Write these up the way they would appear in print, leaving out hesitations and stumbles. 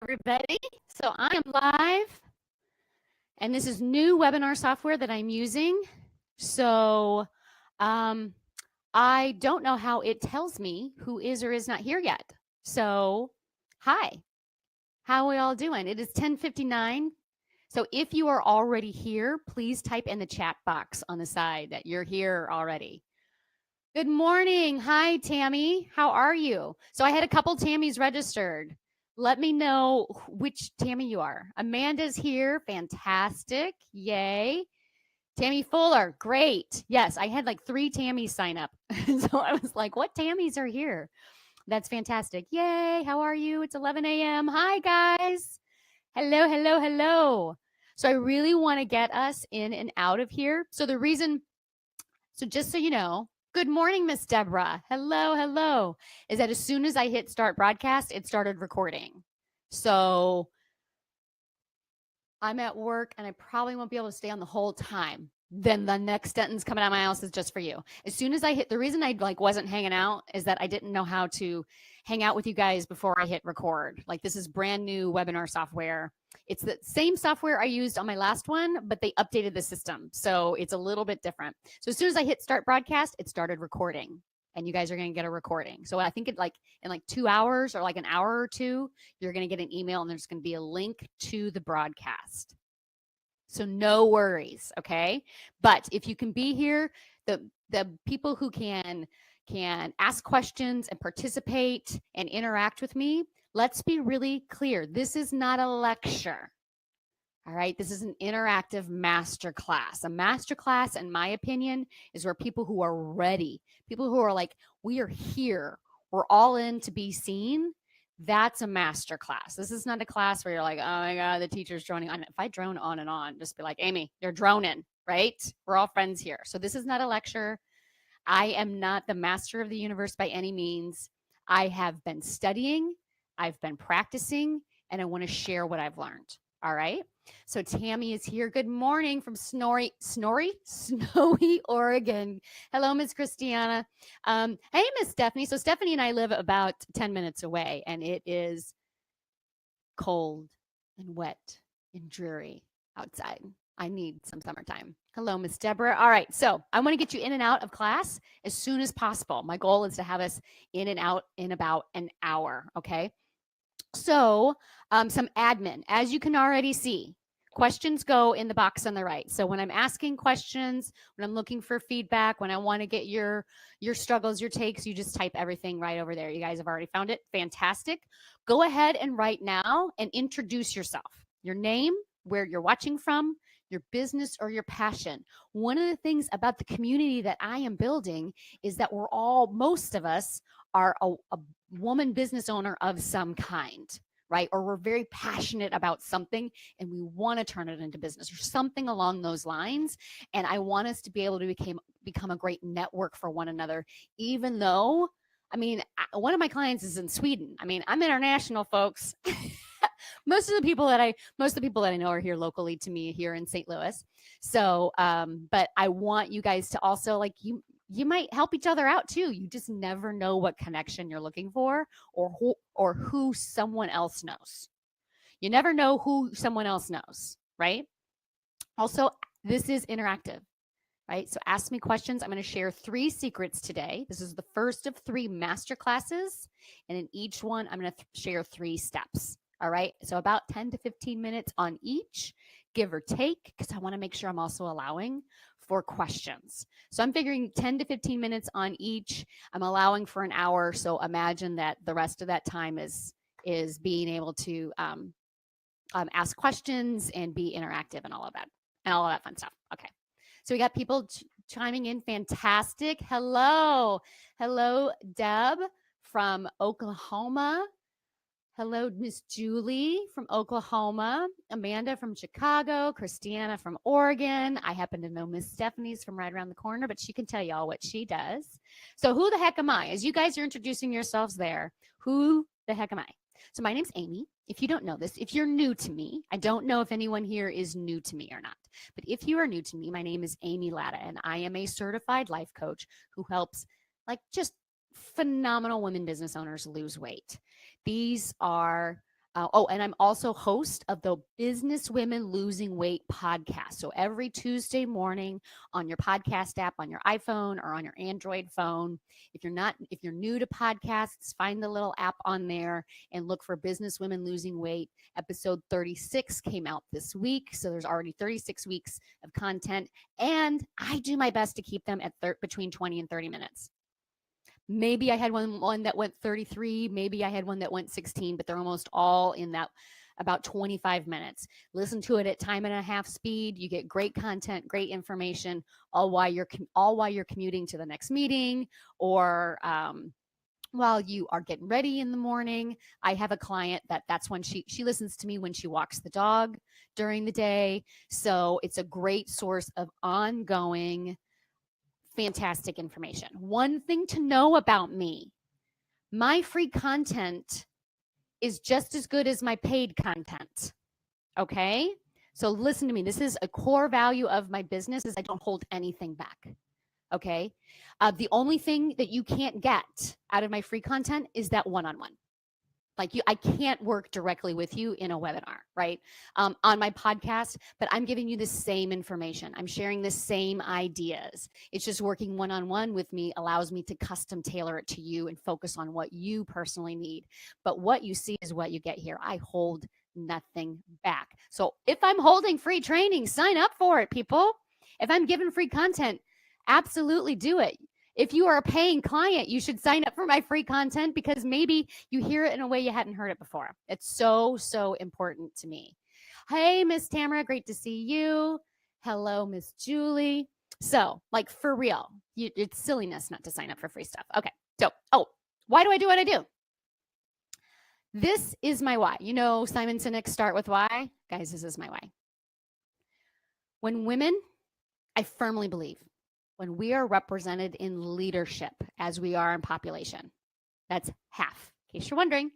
everybody. So I am live, and this is new webinar software that I'm using. So I don't know how it tells me who is or is not here yet. So hi, how are we all doing? It is 10:59. So if you are already here, please type in the chat box on the side that you're here already. Good morning. Hi, Tammy. How are you? So I had a couple Tammys registered. Let me know which Tammy you are. Amanda's here. Fantastic. Yay. Tammy Fuller. Great. Yes, I had like 3 Tammys sign up. So I was like, what Tammys are here? That's fantastic. Yay. How are you? It's 11 a.m. Hi, guys. Hello, hello, hello. So I really want to get us in and out of here. So just so you know, good morning, Miss Deborah. Hello, hello. Is that as soon as I hit start broadcast, it started recording. So I'm at work and I probably won't be able to stay on the whole time. Then the next sentence coming out of my mouth is just for you. As soon as I hit, the reason I wasn't hanging out is that I didn't know how to hang out with you guys before I hit record. Like, this is brand new webinar software. It's the same software I used on my last one, but they updated the system. So it's a little bit different. So as soon as I hit start broadcast, it started recording, and you guys are going to get a recording. So I think in 2 hours or like an hour or two, you're going to get an email and there's going to be a link to the broadcast. So no worries, okay? But if you can be here, the people who can ask questions and participate and interact with me, let's be really clear. This is not a lecture. All right, this is an interactive masterclass. A masterclass, in my opinion, is where people who are ready, people who are like, we are here, we're all in to be seen. That's a masterclass. This is not a class where you're like, oh my God, the teacher's droning on. If I drone on and on, just be like, Amy, you're droning, right? We're all friends here. So this is not a lecture. I am not the master of the universe by any means. I have been studying, I've been practicing, and I want to share what I've learned. All right. So Tammy is here. Good morning from Snowy, Oregon. Hello, Miss Christiana. Hey, Miss Stephanie. So Stephanie and I live about 10 minutes away, and it is cold and wet and dreary outside. I need some summertime. Hello, Miss Deborah. All right, so I want to get you in and out of class as soon as possible. My goal is to have us in and out in about an hour, okay? So some admin. As you can already see, questions go in the box on the right. So when I'm asking questions, when I'm looking for feedback, when I want to get your struggles, your takes, you just type everything right over there. You guys have already found it. Fantastic. Go ahead and right now and introduce yourself. Your name, where you're watching from, your business, or your passion. One of the things about the community that I am building is that most of us are a woman business owner of some kind, right? Or we're very passionate about something and we want to turn it into business or something along those lines. And I want us to be able to become a great network for one another, even though, one of my clients is in Sweden. I'm international, folks. Most of the people that I know are here locally to me here in St. Louis. So, but I want you guys to also, you might help each other out too. You just never know what connection you're looking for or who someone else knows. You never know who someone else knows, right? Also, this is interactive, right? So ask me questions. I'm going to share 3 secrets today. This is the first of 3 master classes. And in each one, I'm going to share 3 steps. All right. So about 10 to 15 minutes on each, give or take, because I want to make sure I'm also allowing for questions. So I'm figuring 10 to 15 minutes on each. I'm allowing for an hour. So imagine that the rest of that time is being able to ask questions and be interactive and all of that fun stuff. Okay. So we got people chiming in. Fantastic. Hello, Deb from Oklahoma. Hello, Miss Julie from Oklahoma, Amanda from Chicago, Christiana from Oregon. I happen to know Miss Stephanie's from right around the corner, but she can tell y'all what she does. So who the heck am I? As you guys are introducing yourselves there, who the heck am I? So my name's Amy. If you don't know this, if you're new to me, I don't know if anyone here is new to me or not, but if you are new to me, my name is Amy Latta, and I am a certified life coach who helps just phenomenal women business owners lose weight. These are And I'm also host of the Business Women Losing Weight podcast. So every Tuesday morning on your podcast app, on your iPhone or on your Android phone, if you're new to podcasts, find the little app on there and look for Business Women Losing Weight. Episode 36 came out this week. So there's already 36 weeks of content. And I do my best to keep them at between 20 and 30 minutes. Maybe I had one that went 33. Maybe I had one that went 16, but they're almost all in that about 25 minutes. Listen to it at time and a half speed. You get great content, great information, all while you're commuting to the next meeting or while you are getting ready in the morning. I have a client that's when she listens to me when she walks the dog during the day. So it's a great source of ongoing fantastic information. One thing to know about me, my free content is just as good as my paid content. Okay? So listen to me. This is a core value of my business is I don't hold anything back. Okay? The only thing that you can't get out of my free content is that one-on-one. Like I can't work directly with you in a webinar, right? On my podcast, but I'm giving you the same information. I'm sharing the same ideas. It's just working one-on-one with me allows me to custom tailor it to you and focus on what you personally need. But what you see is what you get here. I hold nothing back. So if I'm holding free training, sign up for it, people. If I'm giving free content, absolutely do it. If you are a paying client, you should sign up for my free content because maybe you hear it in a way you hadn't heard it before. It's so, so important to me. Hey, Miss Tamara, great to see you. Hello, Miss Julie. So, like for real, it's silliness not to sign up for free stuff. Okay, so, why do I do what I do? This is my why. You know, Simon Sinek's Start With Why. Guys, this is my why. When women, I firmly believe, when we are represented in leadership as we are in population, that's half. In case you're wondering,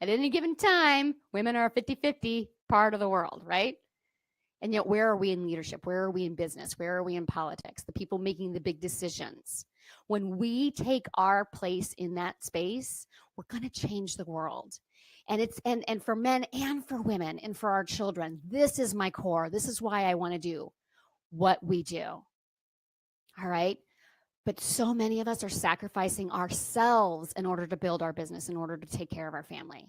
at any given time, women are a 50-50 part of the world, right? And yet, where are we in leadership? Where are we in business? Where are we in politics? The people making the big decisions. When we take our place in that space, we're going to change the world. And it's and for men and for women and for our children, this is my core. This is why I want to do what we do. All right. But so many of us are sacrificing ourselves in order to build our business, in order to take care of our family.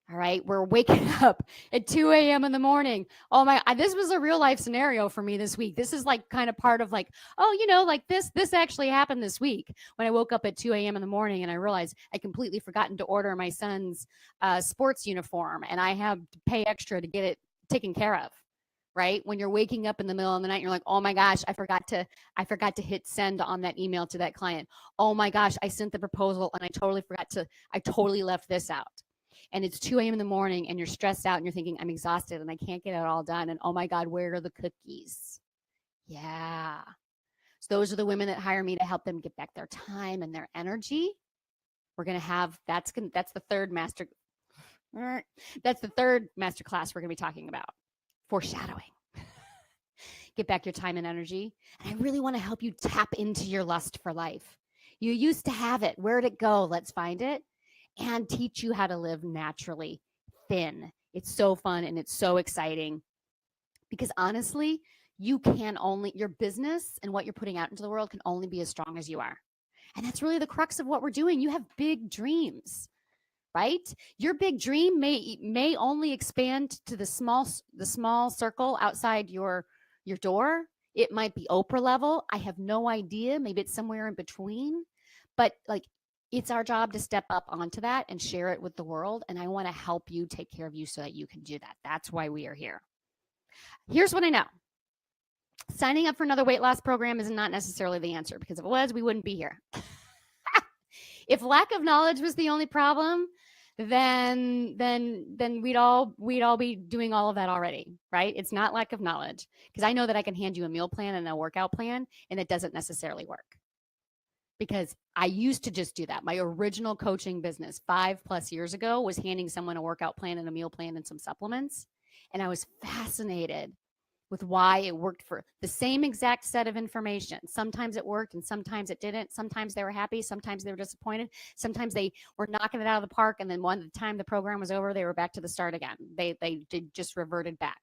All right. We're waking up at 2 a.m. in the morning. Oh my, this was a real life scenario for me this week. This is like kind of part of like, like this actually happened this week when I woke up at 2 a.m. in the morning and I realized I completely forgotten to order my son's sports uniform and I have to pay extra to get it taken care of. Right? When you're waking up in the middle of the night, you're like, oh my gosh, I forgot to hit send on that email to that client. Oh my gosh, I sent the proposal and I totally left this out. And it's 2 a.m. in the morning and you're stressed out and you're thinking, I'm exhausted and I can't get it all done. And oh my God, where are the cookies? Yeah. So those are the women that hire me to help them get back their time and their energy. We're going to have, that's the third master class we're going to be talking about. Foreshadowing. Get back your time and energy. And I really want to help you tap into your lust for life. You used to have it. Where'd it go? Let's find it and teach you how to live naturally thin. It's so fun and it's so exciting because honestly, your business and what you're putting out into the world can only be as strong as you are. And that's really the crux of what we're doing. You have big dreams. Right? Your big dream may only expand to the small circle outside your door. It might be Oprah level. I have no idea. Maybe it's somewhere in between. But like it's our job to step up onto that and share it with the world. And I want to help you take care of you so that you can do that. That's why we are here. Here's what I know. Signing up for another weight loss program is not necessarily the answer because if it was, we wouldn't be here. If lack of knowledge was the only problem, then we'd all be doing all of that already, right? It's not lack of knowledge because I know that I can hand you a meal plan and a workout plan and it doesn't necessarily work because I used to just do that. My original coaching business 5+ years ago was handing someone a workout plan and a meal plan and some supplements. And I was fascinated with why it worked for the same exact set of information. Sometimes it worked and sometimes it didn't. Sometimes they were happy. Sometimes they were disappointed. Sometimes they were knocking it out of the park. And then one time the program was over, they were back to the start again. They did just reverted back.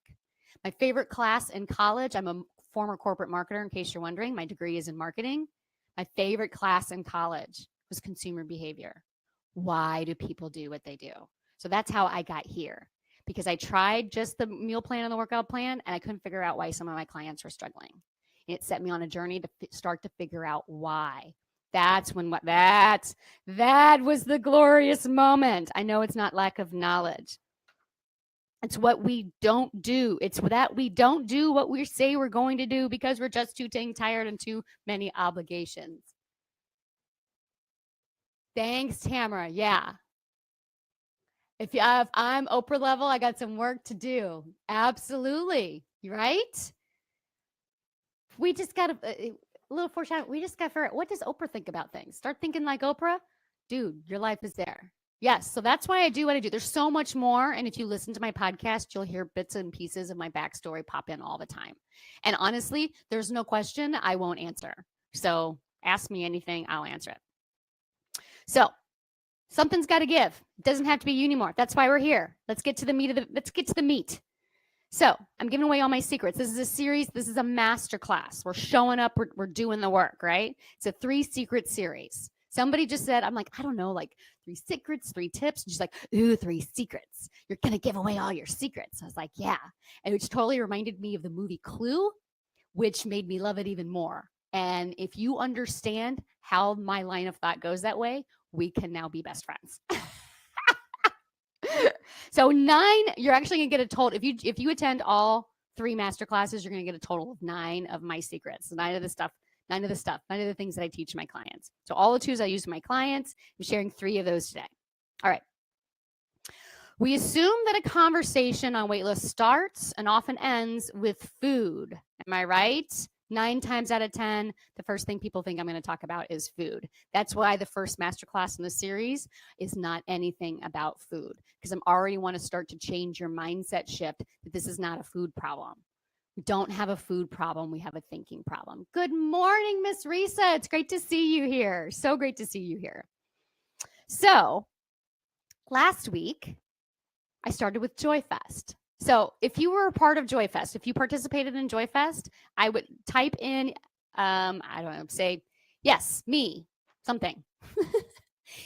My favorite class in college, I'm a former corporate marketer, in case you're wondering. My degree is in marketing. My favorite class in college was consumer behavior. Why do people do what they do? So that's how I got here, because I tried just the meal plan and the workout plan, and I couldn't figure out why some of my clients were struggling. And it set me on a journey to start to figure out why. That was the glorious moment. I know it's not lack of knowledge. It's what we don't do. It's that we don't do what we say we're going to do because we're just too dang tired and too many obligations. Thanks, Tamara. Yeah. If I'm Oprah level, I got some work to do. Absolutely. Right? We just got a little foreshadow. We just got to figure out, what does Oprah think about things? Start thinking like Oprah. Dude, your life is there. Yes. So that's why I do what I do. There's so much more. And if you listen to my podcast, you'll hear bits and pieces of my backstory pop in all the time. And honestly, there's no question I won't answer. So ask me anything, I'll answer it. So something's got to give. It doesn't have to be you anymore. That's why we're here. Let's get to the meat. So I'm giving away all my secrets. This is a series. This is a masterclass. We're showing up. We're doing the work, right? It's a 3 secret series. Somebody just said, I'm like, I don't know, like 3 secrets, 3 tips. And she's like, ooh, 3 secrets. You're going to give away all your secrets. I was like, yeah. And which totally reminded me of the movie Clue, which made me love it even more. And if you understand how my line of thought goes that way, we can now be best friends. So 9, you're actually going to get a total. If you attend all 3 master classes, you're going to get a total of 9 of my secrets. 9 of the things that I teach my clients. So all the tools I use with my clients, I'm sharing 3 of those today. All right. We assume that a conversation on weight loss starts and often ends with food. Am I right? 9 times out of 10, the first thing people think I'm going to talk about is food. That's why the first masterclass in the series is not anything about food, because I'm already want to start to change your mindset shift that this is not a food problem. We don't have a food problem. We have a thinking problem. Good morning, Miss Risa. It's great to see you here. So great to see you here. So last week, I started with Joy Fest. So if you were a part of Joy Fest, if you participated in Joy Fest, I would type in, I don't know, say, yes, me, something.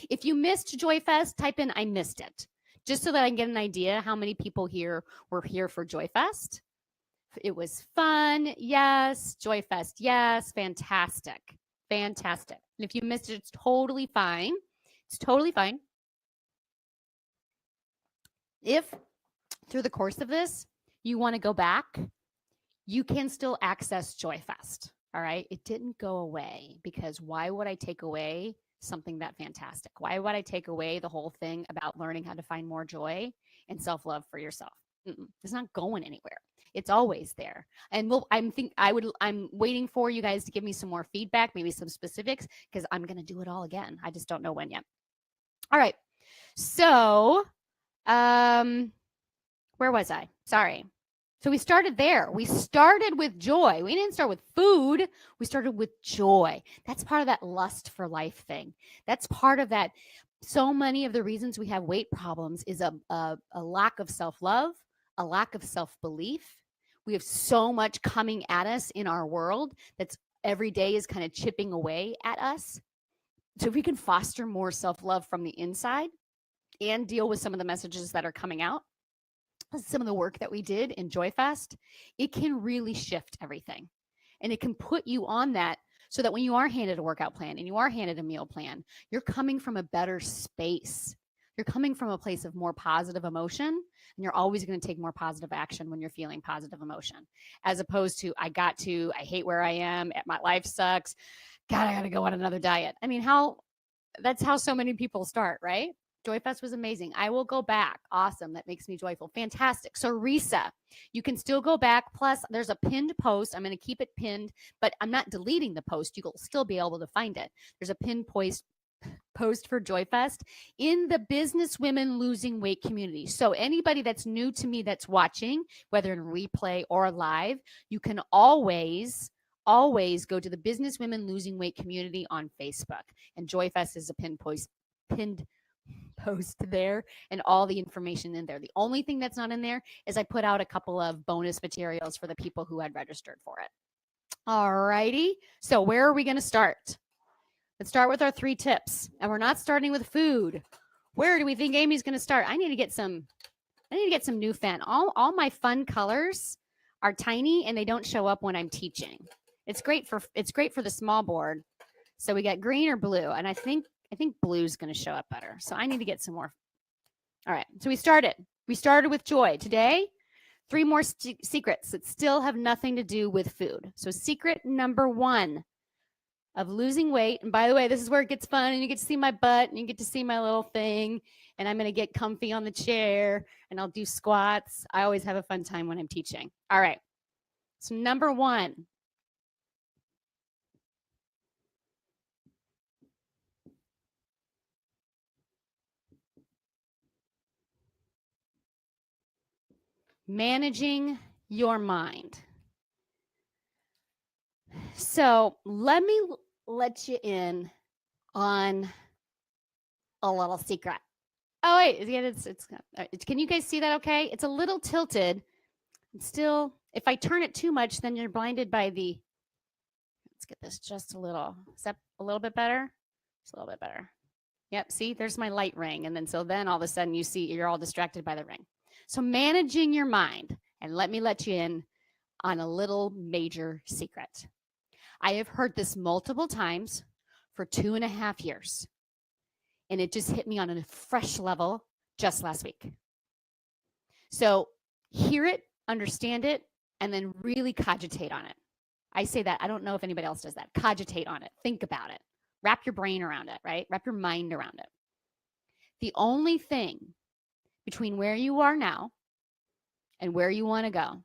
If you missed Joy Fest, type in, I missed it, just so that I can get an idea how many people here were here for Joy Fest. It was fun. Yes. Joy Fest. Yes. Fantastic. Fantastic. And if you missed it, it's totally fine. It's totally fine. If through the course of this, you want to go back, you can still access Joy Fest. All right. It didn't go away, because why would I take away something that fantastic? Why would I take away the whole thing about learning how to find more joy and self-love for yourself? It's not going anywhere. It's always there. And I'm waiting for you guys to give me some more feedback, maybe some specifics, because I'm going to do it all again. I just don't know when yet. All right. So, where was I? Sorry. So we started there. We started with joy. We didn't start with food. We started with joy. That's part of that lust for life thing. That's part of that. So many of the reasons we have weight problems is a lack of self-love, a lack of self-belief. We have so much coming at us in our world that's every day is kind of chipping away at us. So if we can foster more self-love from the inside and deal with some of the messages that are coming out, some of the work that we did in Joy Fest, it can really shift everything. And it can put you on that so that when you are handed a workout plan and you are handed a meal plan, you're coming from a better space. You're coming from a place of more positive emotion, and you're always going to take more positive action when you're feeling positive emotion, as opposed to, I hate where I am, my life sucks, God, I got to go on another diet. I mean, that's how so many people start, right? Joy Fest was amazing. I will go back. Awesome. That makes me joyful. Fantastic. So Risa, you can still go back. Plus, there's a pinned post. I'm going to keep it pinned, but I'm not deleting the post. You will still be able to find it. There's a pinned post post for JoyFest in the Business Women Losing Weight community. So anybody that's new to me that's watching, whether in replay or live, you can always go to the Business Women Losing Weight community on Facebook. And JoyFest is a pinned post there and all the information in there. The only thing that's not in there is I put out a couple of bonus materials for the people who had registered for it. All righty. So where are we going to start? Let's start with our 3 tips. And we're not starting with food. Where do we think Amy's going to start? I need to get some new fan. All my fun colors are tiny and they don't show up when I'm teaching. It's great for the small board. So we got green or blue, and I think blue is going to show up better. So I need to get some more. All right. So we started with joy. Today, 3 more secrets that still have nothing to do with food. So secret number 1 of losing weight. And by the way, this is where it gets fun, and you get to see my butt and you get to see my little thing, and I'm going to get comfy on the chair and I'll do squats. I always have a fun time when I'm teaching. All right. So number 1. Managing your mind. So let me let you in on a little secret. Oh wait, it's can you guys see that okay? It's a little tilted. It's still, if I turn it too much, then you're blinded by the, let's get this just a little. Is that a little bit better? Just a little bit better. Yep, see, there's my light ring. And then all of a sudden you see you're all distracted by the ring. So managing your mind, and let me let you in on a little major secret. I have heard this multiple times for 2.5 years, and it just hit me on a fresh level just last week. So hear it, understand it, and then really cogitate on it. I say that. I don't know if anybody else does that. Cogitate on it. Think about it. Wrap your brain around it, right? Wrap your mind around it. The only thing between where you are now and where you want to go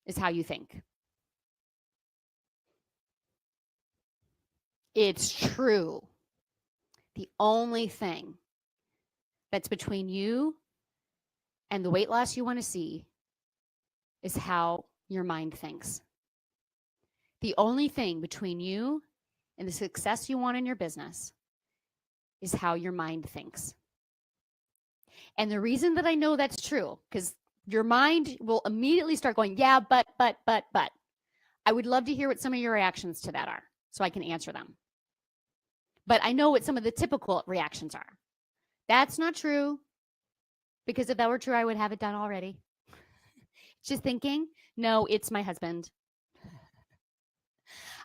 is how you think. It's true. The only thing that's between you and the weight loss you want to see is how your mind thinks. The only thing between you and the success you want in your business is how your mind thinks. And the reason that I know that's true, because your mind will immediately start going, yeah, but. I would love to hear what some of your reactions to that are so I can answer them. But I know what some of the typical reactions are. That's not true, because if that were true, I would have it done already. Just thinking, no, it's my husband.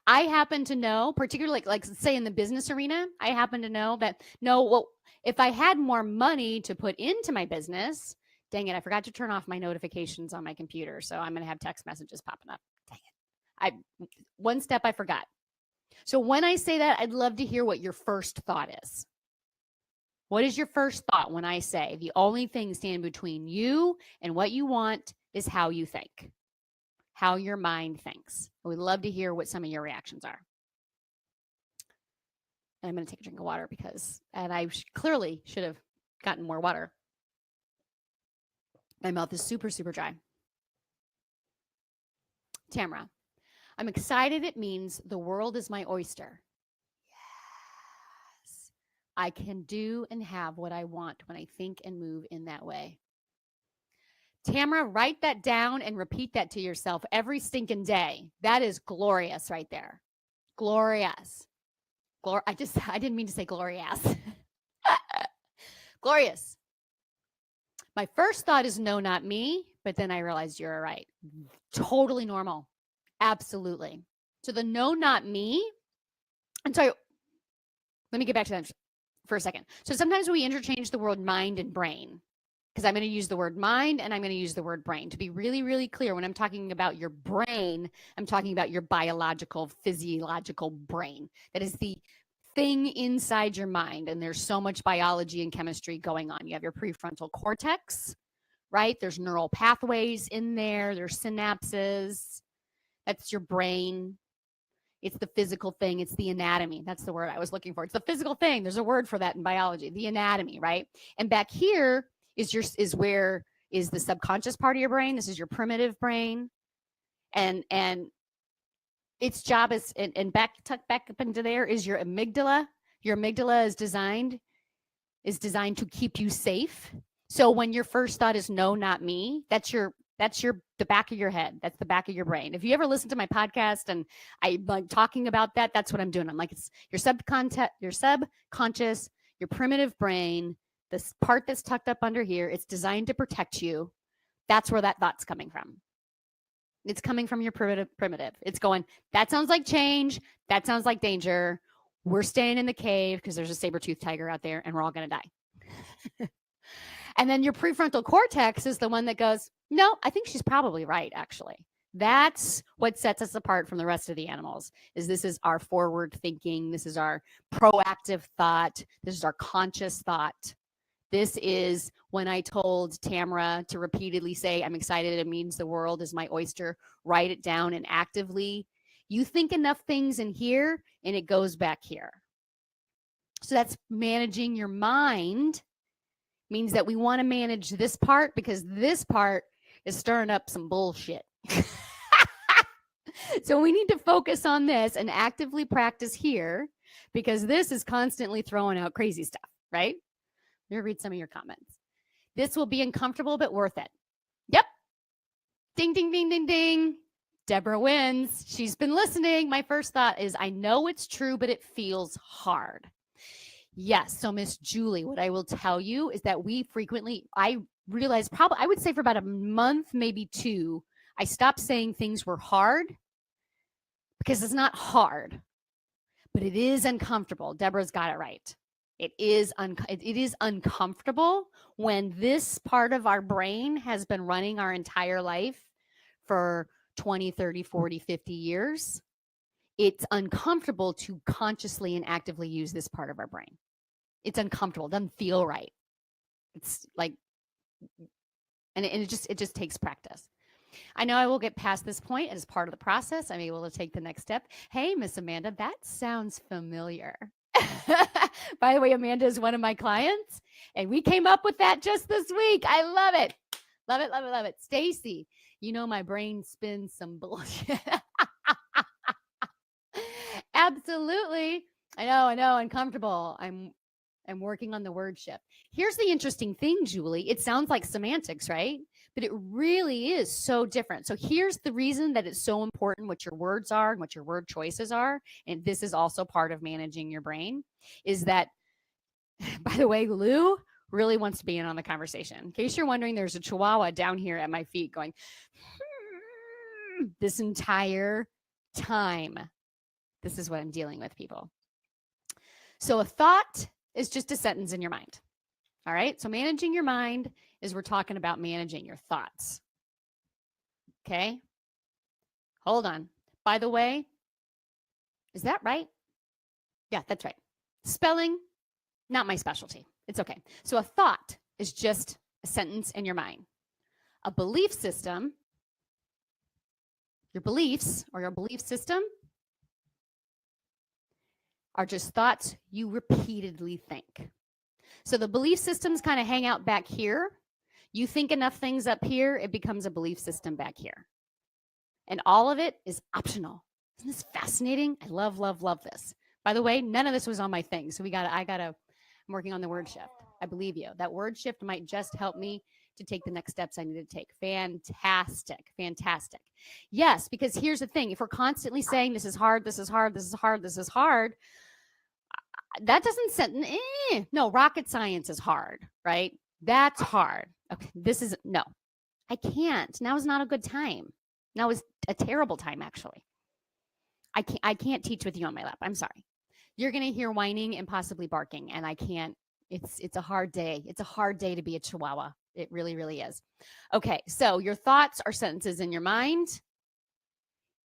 I happen to know, particularly like say in the business arena, I happen to know that, no, well, if I had more money to put into my business, dang it, I forgot to turn off my notifications on my computer. So I'm going to have text messages popping up. Dang it. One step I forgot. So when I say that, I'd love to hear what your first thought is. What is your first thought when I say the only thing standing between you and what you want is how you think, how your mind thinks? I would love to hear what some of your reactions are. And I'm going to take a drink of water and I clearly should have gotten more water. My mouth is super, super dry. Tamara, I'm excited. It means the world is my oyster. Yes. I can do and have what I want when I think and move in that way. Tamara, write that down and repeat that to yourself every stinking day. That is glorious right there. Glorious. I didn't mean to say glorious. Glorious. My first thought is no, not me, but then I realized you're right. Totally normal. Absolutely. So the no, not me. And so let me get back to that for a second. So sometimes we interchange the word mind and brain, because I'm going to use the word mind and I'm going to use the word brain. To be really, really clear, when I'm talking about your brain, I'm talking about your biological, physiological brain. That is the thing inside your mind. And there's so much biology and chemistry going on. You have your prefrontal cortex, right? There's neural pathways in there. There's synapses. That's your brain. It's the physical thing. It's the anatomy. That's the word I was looking for. It's the physical thing. There's a word for that in biology, the anatomy, right? And back here is where is the subconscious part of your brain. This is your primitive brain. And its job is, and tucked back up into there is your amygdala. Your amygdala is designed to keep you safe. So when your first thought is no, not me, that's the back of your head. That's the back of your brain. If you ever listen to my podcast and I'm like talking about that, that's what I'm doing. I'm like, it's your subconscious, your primitive brain, this part that's tucked up under here. It's designed to protect you. That's where that thought's coming from. It's coming from your primitive. It's going, that sounds like change. That sounds like danger. We're staying in the cave because there's a saber-toothed tiger out there and we're all going to die. And then your prefrontal cortex is the one that goes, no, I think she's probably right, actually. That's what sets us apart from the rest of the animals, is this is our forward thinking. This is our proactive thought. This is our conscious thought. This is when I told Tamara to repeatedly say, I'm excited, it means the world is my oyster. Write it down and actively. You think enough things in here and it goes back here. So that's managing your mind. Means that we want to manage this part because this part is stirring up some bullshit. So we need to focus on this and actively practice here because this is constantly throwing out crazy stuff, right? Let me read some of your comments. This will be uncomfortable, but worth it. Yep. Ding, ding, ding, ding, ding. Deborah wins. She's been listening. My first thought is, I know it's true, but it feels hard. Yes. So Miss Julie, what I will tell you is that I realized probably, I would say for about a month, maybe 2, I stopped saying things were hard because it's not hard, but it is uncomfortable. Deborah's got it right. It is uncomfortable when this part of our brain has been running our entire life for 20, 30, 40, 50 years. It's uncomfortable to consciously and actively use this part of our brain. It's uncomfortable. It doesn't feel right. It's like, and it just takes practice. I know I will get past this point as part of the process. I'm able to take the next step. Hey, Miss Amanda, that sounds familiar. By the way, Amanda is one of my clients, and we came up with that just this week. I love it. Love it, love it, love it. Stacy, you know my brain spins some bullshit. Absolutely. I know, uncomfortable. I'm working on the word shift. Here's the interesting thing, Julie. It sounds like semantics, right? But it really is so different. So here's the reason that it's so important what your words are and what your word choices are. And this is also part of managing your brain, is that, by the way, Lou really wants to be in on the conversation. In case you're wondering, there's a chihuahua down here at my feet going, this entire time. This is what I'm dealing with, people. So a thought is just a sentence in your mind. All right. So managing your mind is we're talking about managing your thoughts. Okay. Hold on. By the way, is that right? Yeah, that's right. Spelling, not my specialty. It's okay. So a thought is just a sentence in your mind. A belief system, your beliefs or your belief system, are just thoughts you repeatedly think. So the belief systems kind of hang out back here. You think enough things up here, it becomes a belief system back here. And all of it is optional. Isn't this fascinating? I love, love, love this. By the way, none of this was on my thing. So I'm working on the word shift. I believe you. That word shift might just help me to take the next steps I need to take. Fantastic. Fantastic. Yes, because here's the thing. If we're constantly saying this is hard, this is hard, this is hard, this is hard, that doesn't send, no, rocket science is hard, right? That's hard. Okay, no, I can't. Now is not a good time. Now is a terrible time, actually. I can't teach with you on my lap. I'm sorry. You're going to hear whining and possibly barking, and I can't. It's a hard day. It's a hard day to be a chihuahua. It really, really is. Okay, so your thoughts are sentences in your mind,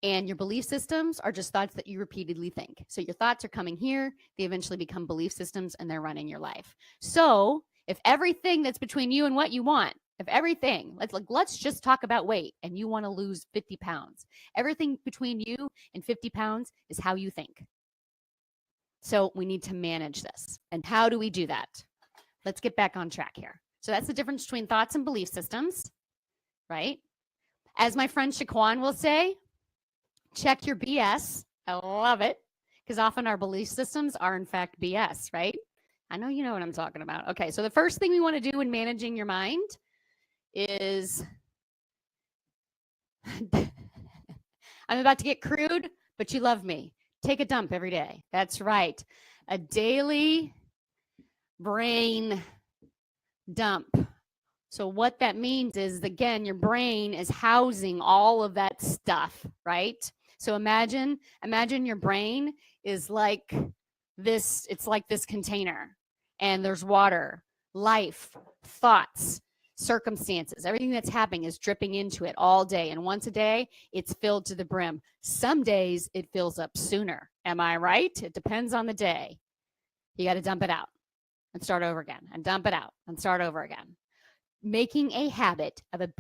and your belief systems are just thoughts that you repeatedly think. So your thoughts are coming here. They eventually become belief systems, and they're running your life. So if everything that's between you and what you want If everything, let's just talk about weight and you want to lose 50 pounds. Everything between you and 50 pounds is how you think. So we need to manage this. And how do we do that? Let's get back on track here. So that's the difference between thoughts and belief systems, right? As my friend Shaquan will say, check your BS. I love it, because often our belief systems are in fact BS, right? I know you know what I'm talking about. Okay, so the first thing we want to do in managing your mind is I'm about to get crude, but you love me. Take a dump every day. That's right. A daily brain dump. So what that means is, again, your brain is housing all of that stuff, right? So imagine your brain is like this, it's like this container, and there's water, life, thoughts, circumstances, everything that's happening is dripping into it all day. And once a day, it's filled to the brim. Some days it fills up sooner. Am I right? It depends on the day. You got to dump it out and start over again, and dump it out and start over again. Making a habit of a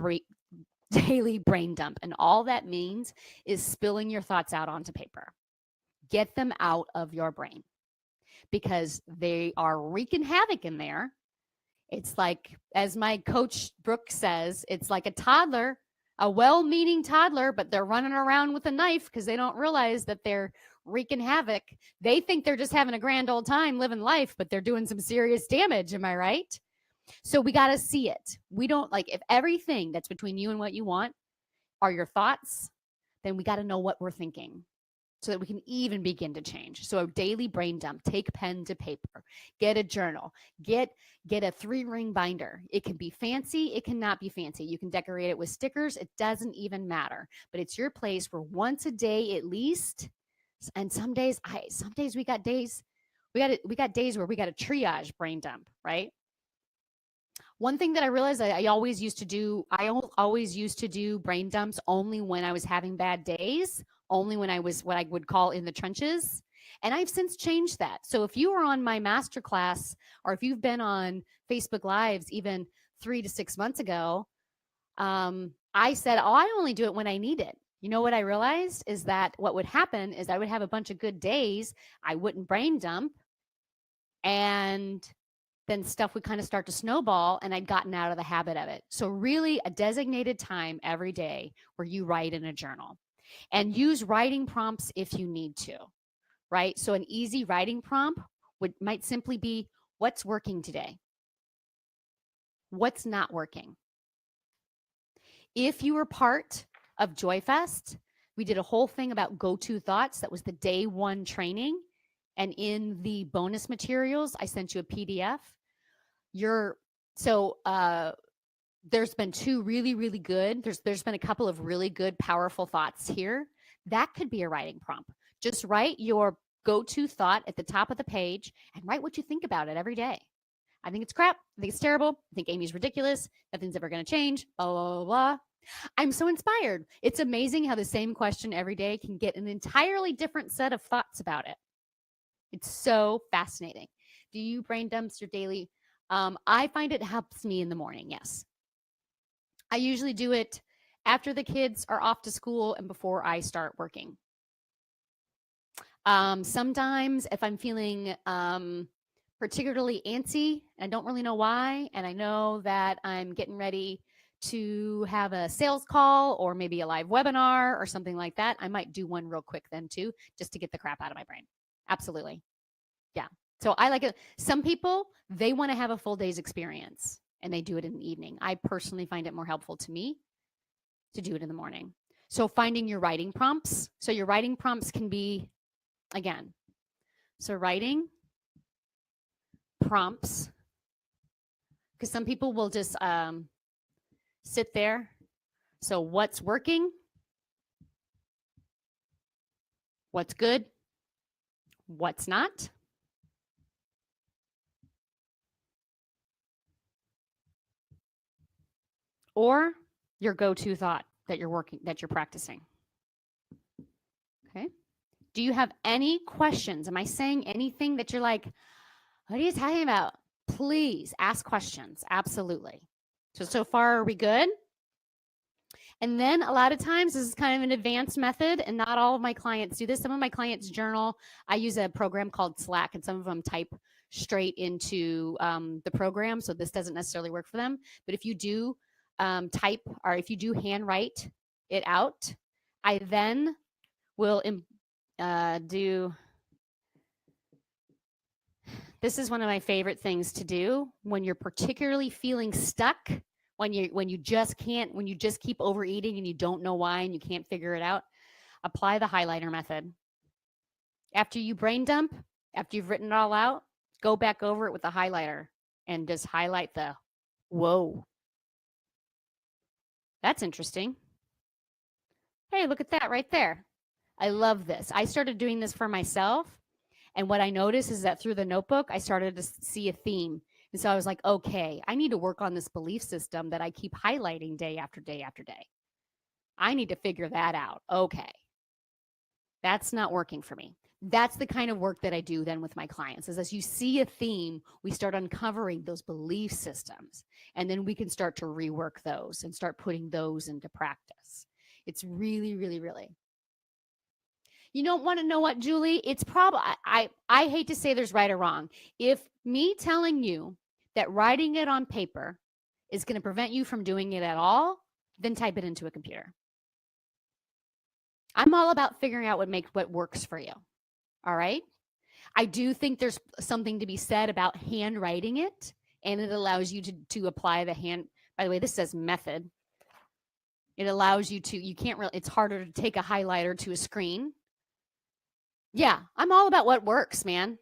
daily brain dump. And all that means is spilling your thoughts out onto paper. Get them out of your brain, because they are wreaking havoc in there. It's like, as my coach Brooke says, it's like a toddler, a well-meaning toddler, but they're running around with a knife because they don't realize that they're wreaking havoc. They think they're just having a grand old time living life, but they're doing some serious damage. Am I right? So we got to see it. We don't, like, if everything that's between you and what you want are your thoughts, then we got to know what we're thinking, so that we can even begin to change. So a daily brain dump. Take pen to paper. Get a journal. Get a 3-ring binder. It can be fancy. It cannot be fancy. You can decorate it with stickers. It doesn't even matter. But it's your place where once a day at least, and some days we got days where we got to triage brain dump, right? One thing that I realized I always used to do brain dumps only when I was having bad days, only when I was what I would call in the trenches. And I've since changed that. So if you were on my masterclass, or if you've been on Facebook Lives even 3 to 6 months ago, I said, oh, I only do it when I need it. You know what I realized is that what would happen is I would have a bunch of good days. I wouldn't brain dump, and then stuff would kind of start to snowball, and I'd gotten out of the habit of it. So really, a designated time every day where you write in a journal, and use writing prompts if you need to, right? So an easy writing prompt might simply be, what's working today? What's not working? If you were part of Joyfest, we did a whole thing about go-to thoughts. That was the day 1 training. And in the bonus materials, I sent you a PDF. There's been 2 really, really good. There's been a couple of really good, powerful thoughts here. That could be a writing prompt. Just write your go-to thought at the top of the page and write what you think about it every day. I think it's crap. I think it's terrible. I think Amy's ridiculous. Nothing's ever going to change. Blah, blah, blah, blah. I'm so inspired. It's amazing how the same question every day can get an entirely different set of thoughts about it. It's so fascinating. Do you brain dumps your daily? I find it helps me in the morning, yes. I usually do it after the kids are off to school and before I start working. Sometimes if I'm feeling particularly antsy, and I don't really know why, and I know that I'm getting ready to have a sales call or maybe a live webinar or something like that, I might do one real quick then too, just to get the crap out of my brain. Absolutely. Yeah. So I like it. Some people, they want to have a full day's experience and they do it in the evening. I personally find it more helpful to me to do it in the morning. So finding your writing prompts. So your writing prompts can be, again, so writing prompts, because some people will just sit there. So what's working? What's good? What's not? Or your go-to thought that you're practicing. Okay. Do you have any questions? Am I saying anything that you're like, what are you talking about? Please ask questions. Absolutely. So far, are we good? And then a lot of times, this is kind of an advanced method, and not all of my clients do this. Some of my clients journal. I use a program called Slack, and some of them type straight into the program, so this doesn't necessarily work for them. But if you do type, or if you do handwrite it out, I then will do. This is one of my favorite things to do when you're particularly feeling stuck, when you just keep overeating and you don't know why and you can't figure it out. Apply the highlighter method. After you brain dump, after you've written it all out, go back over it with the highlighter and just highlight the whoa. That's interesting. Hey, look at that right there. I love this. I started doing this for myself. And what I noticed is that through the notebook, I started to see a theme. And so I was like, okay, I need to work on this belief system that I keep highlighting day after day after day. I need to figure that out. Okay. That's not working for me. That's the kind of work that I do then with my clients, is as you see a theme, we start uncovering those belief systems, and then we can start to rework those and start putting those into practice. It's really, really, really. You don't want to know what, Julie? It's probably, I hate to say there's right or wrong. If me telling you that writing it on paper is going to prevent you from doing it at all, then type it into a computer. I'm all about figuring out what works for you. All right. I do think there's something to be said about handwriting it, and it allows you to apply the hand. By the way, this says method. It allows you to, you can't really, it's harder to take a highlighter to a screen. Yeah, I'm all about what works, man.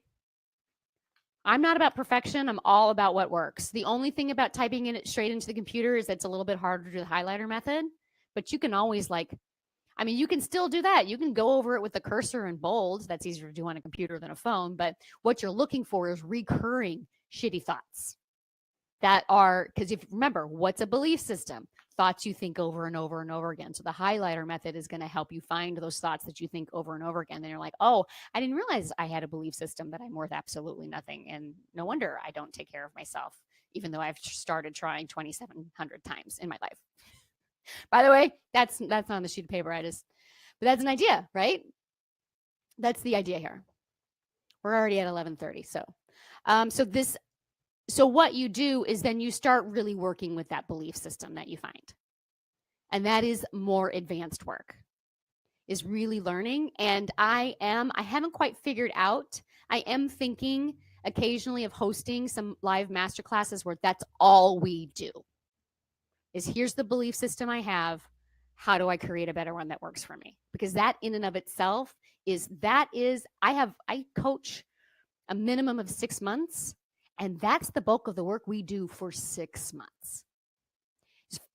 I'm not about perfection. I'm all about what works. The only thing about typing it straight into the computer is it's a little bit harder to do the highlighter method, but you can always you can still do that. You can go over it with the cursor and bold. That's easier to do on a computer than a phone. But what you're looking for is recurring shitty thoughts that are, because if remember, what's a belief system? Thoughts you think over and over and over again. So the highlighter method is going to help you find those thoughts that you think over and over again. Then you're like, oh, I didn't realize I had a belief system that I'm worth absolutely nothing. And no wonder I don't take care of myself, even though I've started trying 2,700 times in my life. By the way, that's not on the sheet of paper. But that's an idea, right? That's the idea here. We're already at 11:30. So what you do is then you start really working with that belief system that you find. And that is more advanced work, is really learning. And I haven't quite figured out, I am thinking occasionally of hosting some live masterclasses where that's all we do. Is here's the belief system I have. How do I create a better one that works for me? Because that in and of itself I coach a minimum of 6 months, and that's the bulk of the work we do for 6 months.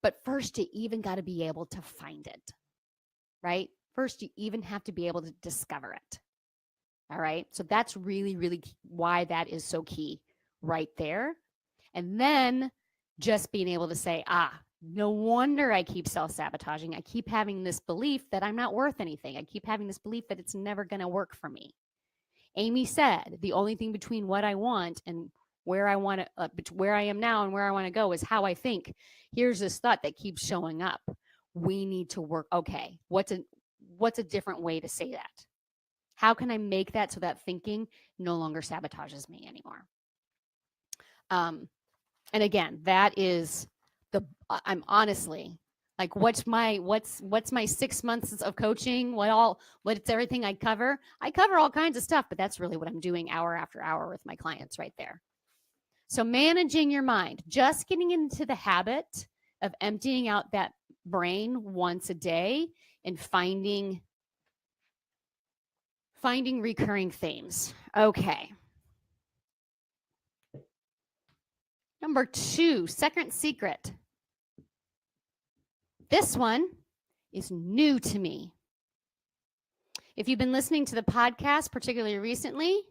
But first, you even got to be able to find it, right? First, you even have to be able to discover it. All right. So that's really, really why that is so key right there. And then just being able to say, no wonder I keep self-sabotaging. I keep having this belief that I'm not worth anything. I keep having this belief that it's never going to work for me. Amy said, the only thing between what I want and where I want to, where I am now and where I want to go is how I think. Here's this thought that keeps showing up. We need to work. Okay, what's a different way to say that? How can I make that so that thinking no longer sabotages me anymore? And again, that is I'm honestly like, what's my 6 months of coaching? What's everything I cover? I cover all kinds of stuff, but that's really what I'm doing hour after hour with my clients right there. So managing your mind, just getting into the habit of emptying out that brain once a day and finding recurring themes. Okay. Number 2, second secret. This one is new to me. If you've been listening to the podcast, particularly recently,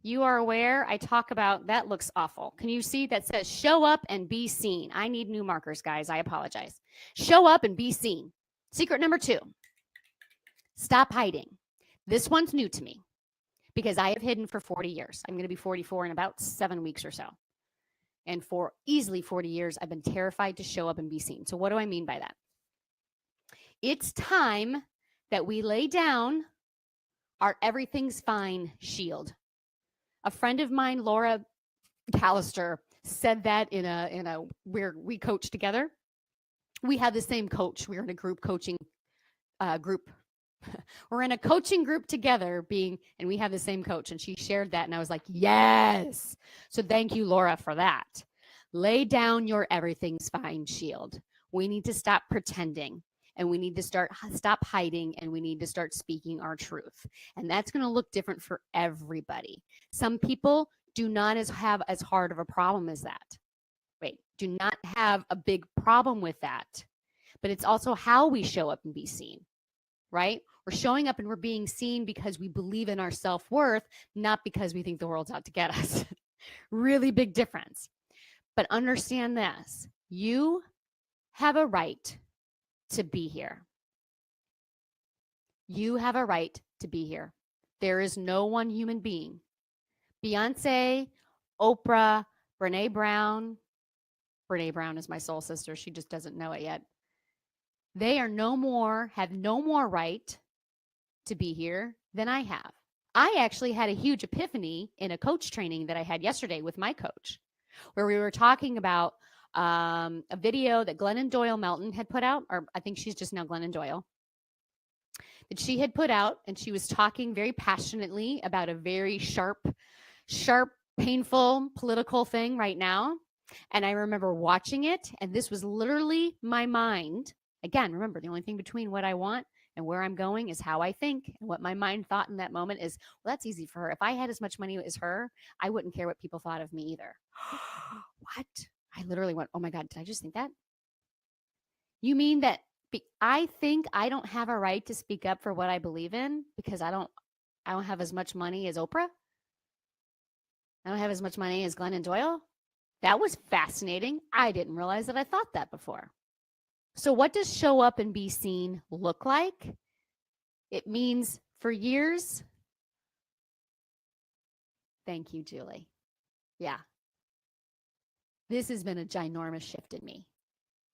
you are aware I talk about, that looks awful. Can you see that says show up and be seen? I need new markers, guys. I apologize. Show up and be seen. Secret number 2, stop hiding. This one's new to me because I have hidden for 40 years. I'm going to be 44 in about 7 weeks or so. And for easily 40 years, I've been terrified to show up and be seen. So what do I mean by that? It's time that we lay down our everything's fine shield. A friend of mine, Laura Callister, said that in a where we coach together. We have the same coach. We're in a group coaching group. We're in a coaching group together and we have the same coach, and she shared that, and I was like, yes. So thank you, Laura, for that. Lay down your everything's fine shield. We need to stop pretending, and we need to stop hiding, and we need to start speaking our truth. And that's going to look different for everybody. Some people do not have as hard of a problem as that. Do not have a big problem with that. But it's also how we show up and be seen, right? We're showing up and we're being seen because we believe in our self-worth, not because we think the world's out to get us. Really big difference. But understand this. You have a right to be here. You have a right to be here. There is no one human being. Beyonce, Oprah, Brene Brown. Brene Brown is my soul sister. She just doesn't know it yet. They have no more right to be here than I have. I actually had a huge epiphany in a coach training that I had yesterday with my coach, where we were talking about a video that Glennon Doyle Melton had put out, or I think she's just now Glennon Doyle, that she had put out, and she was talking very passionately about a very sharp, painful political thing right now. And I remember watching it, and this was literally my mind. Again, remember, the only thing between what I want and where I'm going is how I think. And what my mind thought in that moment is, well, that's easy for her. If I had as much money as her, I wouldn't care what people thought of me either. What? I literally went, oh my God, did I just think that? You mean that I think I don't have a right to speak up for what I believe in because I don't have as much money as Oprah? I don't have as much money as Glennon Doyle? That was fascinating. I didn't realize that I thought that before. So what does show up and be seen look like? It means for years. Thank you, Julie. Yeah. This has been a ginormous shift in me,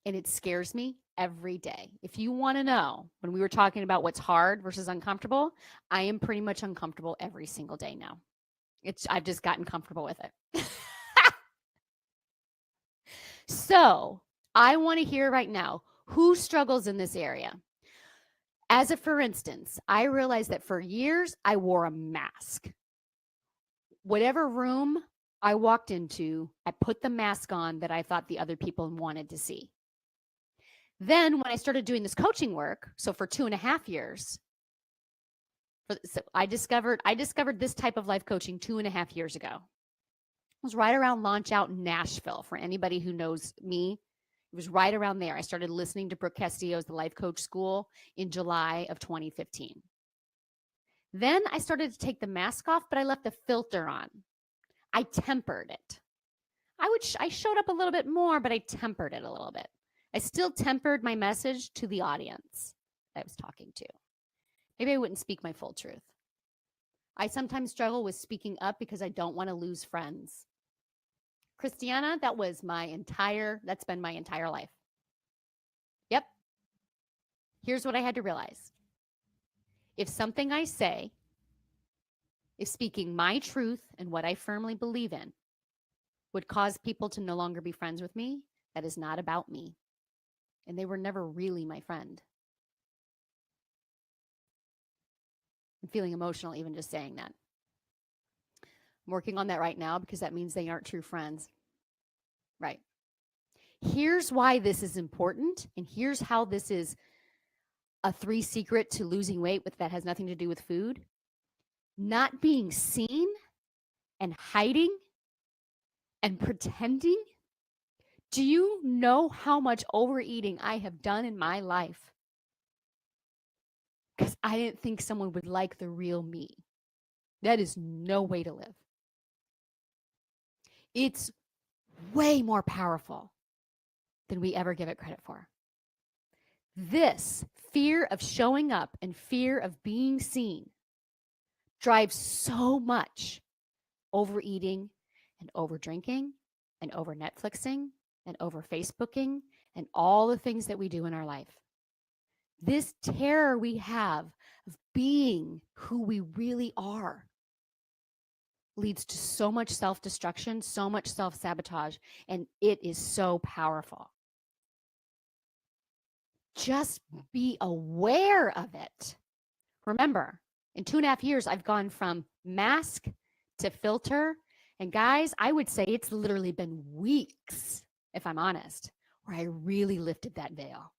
and it scares me every day. If you want to know, when we were talking about what's hard versus uncomfortable, I am pretty much uncomfortable every single day now. I've just gotten comfortable with it. So I want to hear right now, who struggles in this area? As a for instance, I realized that for years I wore a mask. Whatever room I walked into, I put the mask on that I thought the other people wanted to see. Then when I started doing this coaching work, so for 2.5 years, so I discovered this type of life coaching 2.5 years ago. It was right around launch out in Nashville. For anybody who knows me, it was right around there. I started listening to Brooke Castillo's The Life Coach School in July of 2015. Then I started to take the mask off, but I left the filter on. I tempered it. I showed up a little bit more, but I tempered it a little bit. I still tempered my message to the audience that I was talking to. Maybe I wouldn't speak my full truth. I sometimes struggle with speaking up because I don't want to lose friends. Christiana, that's been my entire life. Yep. Here's what I had to realize. If something I say is speaking my truth and what I firmly believe in would cause people to no longer be friends with me, that is not about me. And they were never really my friend. I'm feeling emotional even just saying that. I'm working on that right now because that means they aren't true friends. Right. Here's why this is important, and here's how this is a 3 secret to losing weight that has nothing to do with food. Not being seen and hiding and pretending. Do you know how much overeating I have done in my life? Because I didn't think someone would like the real me. That is no way to live. It's way more powerful than we ever give it credit for. This fear of showing up and fear of being seen drives so much overeating and overdrinking and over Netflixing and over Facebooking and all the things that we do in our life. This terror we have of being who we really are leads to so much self-destruction, so much self-sabotage, and it is so powerful. Just be aware of it. Remember, in 2.5 years, I've gone from mask to filter. And guys, I would say it's literally been weeks, if I'm honest, where I really lifted that veil.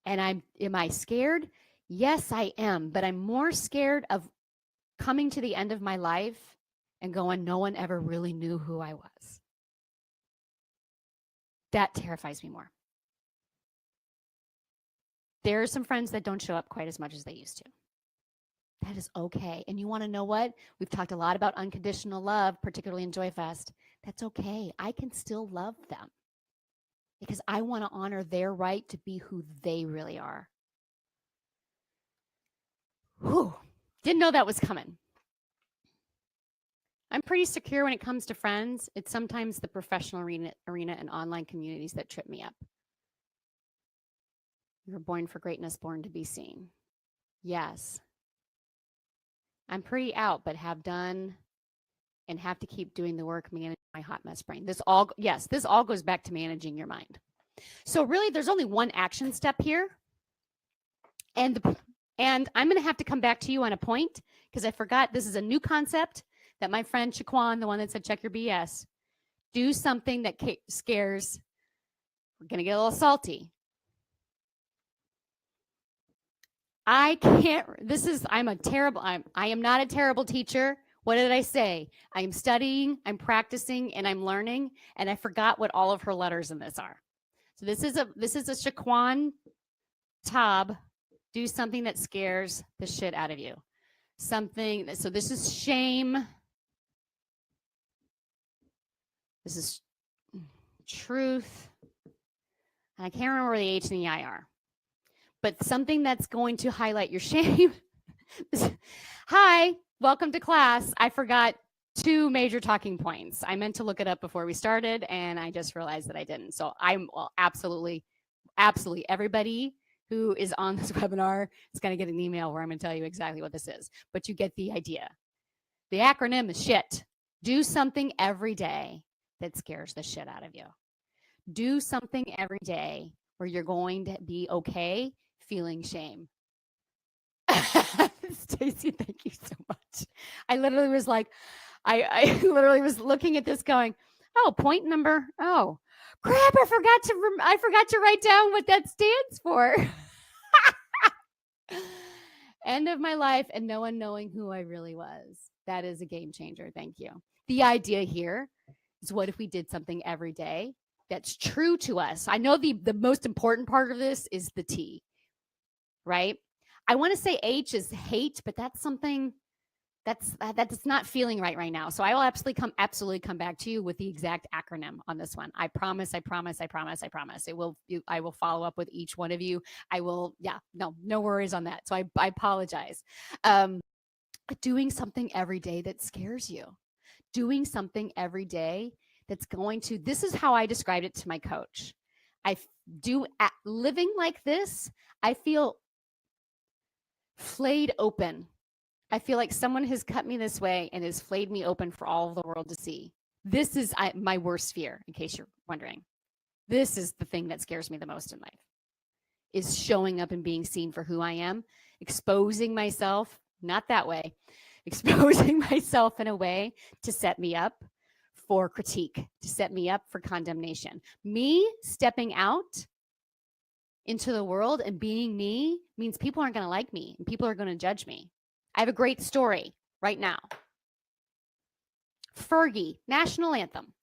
And am I scared? Yes, I am. But I'm more scared of coming to the end of my life and going, no one ever really knew who I was. That terrifies me more. There are some friends that don't show up quite as much as they used to. That is okay. And you want to know what? We've talked a lot about unconditional love, particularly in Joy Fest. That's okay. I can still love them because I want to honor their right to be who they really are. Whew. Didn't know that was coming. I'm pretty secure when it comes to friends. It's sometimes the professional arena and online communities that trip me up. You were born for greatness, born to be seen. Yes. I'm pretty out, but have done and have to keep doing the work managing my hot mess brain. This all goes back to managing your mind. So really, there's only one action step here. And I'm going to have to come back to you on a point because I forgot this is a new concept that my friend Shaquan, the one that said check your BS, do something that scares. We're going to get a little salty. I am not a terrible teacher. What did I say? I am studying, I'm practicing, and I'm learning, and I forgot what all of her letters in this are. So this is a Shaquan Tab. Do something that scares the shit out of you. So this is shame. This is truth. And I can't remember where the H and the I are. But something that's going to highlight your shame. Hi, welcome to class. I forgot 2 major talking points. I meant to look it up before we started, and I just realized that I didn't. So absolutely, everybody who is on this webinar is going to get an email where I'm going to tell you exactly what this is. But you get the idea. The acronym is SHIT. Do something every day that scares the shit out of you. Do something every day where you're going to be okay feeling shame. Stacy, thank you so much. I literally was like, I literally was looking at this going, oh, point number, oh, crap, I forgot to write down what that stands for. End of my life and no one knowing who I really was. That is a game changer. Thank you. The idea here is what if we did something every day that's true to us? I know the most important part of this is the T, right? I want to say H is hate, but that's something that's not feeling right now. So I will absolutely come back to you with the exact acronym on this one. I promise. I will follow up with each one of you. I will, no worries on that. So I apologize. Doing something every day that scares you. Doing something every day that's this is how I described it to my coach. Living like this, I feel flayed open. I feel like someone has cut me this way and has flayed me open for all of the world to see. This is my worst fear, in case you're wondering. This is the thing that scares me the most in life, is showing up and being seen for who I am, exposing myself, not that way, exposing myself in a way to set me up for critique, to set me up for condemnation. Me stepping out into the world and being me means people aren't going to like me and people are going to judge me. I have a great story right now. Fergie, national anthem.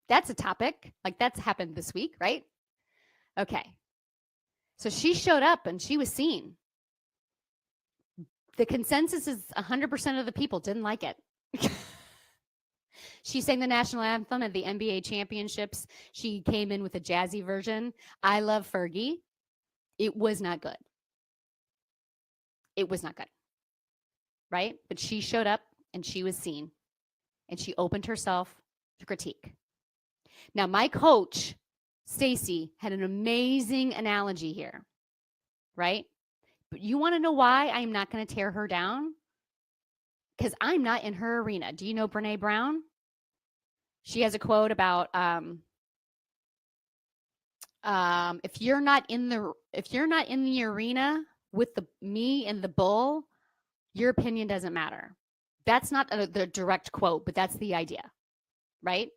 That's a topic. Like that's happened this week, right? Okay. So she showed up and she was seen. The consensus is 100% of the people didn't like it. She sang the national anthem at the NBA championships. She came in with a jazzy version. I love Fergie. It was not good. It was not good. Right? But she showed up and she was seen. and she opened herself to critique. Now, my coach, Stacy, had an amazing analogy here, right? But you want to know why I'm not going to tear her down? Because I'm not in her arena. Do you know Brene Brown? She has a quote about if you're not in the arena with me and the bull, your opinion doesn't matter. That's not the direct quote, but that's the idea, right?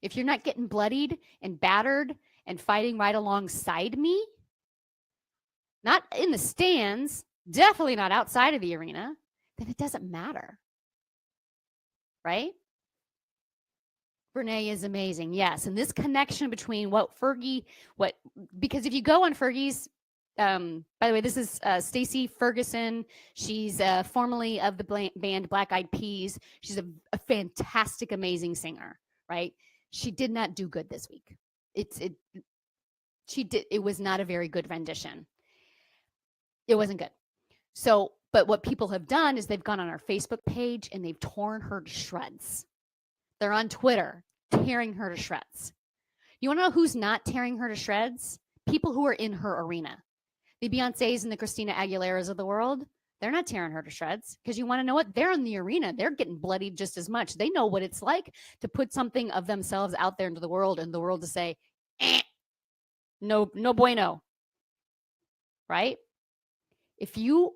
If you're not getting bloodied and battered and fighting right alongside me, not in the stands, definitely not outside of the arena, then it doesn't matter, right? Brene is amazing, yes. And this connection between because if you go on Fergie's, by the way, this is Stacey Ferguson. She's formerly of the band Black Eyed Peas. She's a fantastic, amazing singer, right? She did not do good this week. It was not a very good rendition. It wasn't good. So, but what people have done is they've gone on our Facebook page and they've torn her to shreds. They're on Twitter, tearing her to shreds. You want to know who's not tearing her to shreds? People who are in her arena. The Beyoncés and the Christina Aguileras of the world, they're not tearing her to shreds because you want to know what? They're in the arena. They're getting bloodied just as much. They know what it's like to put something of themselves out there into the world and the world to say, no bueno, right? If you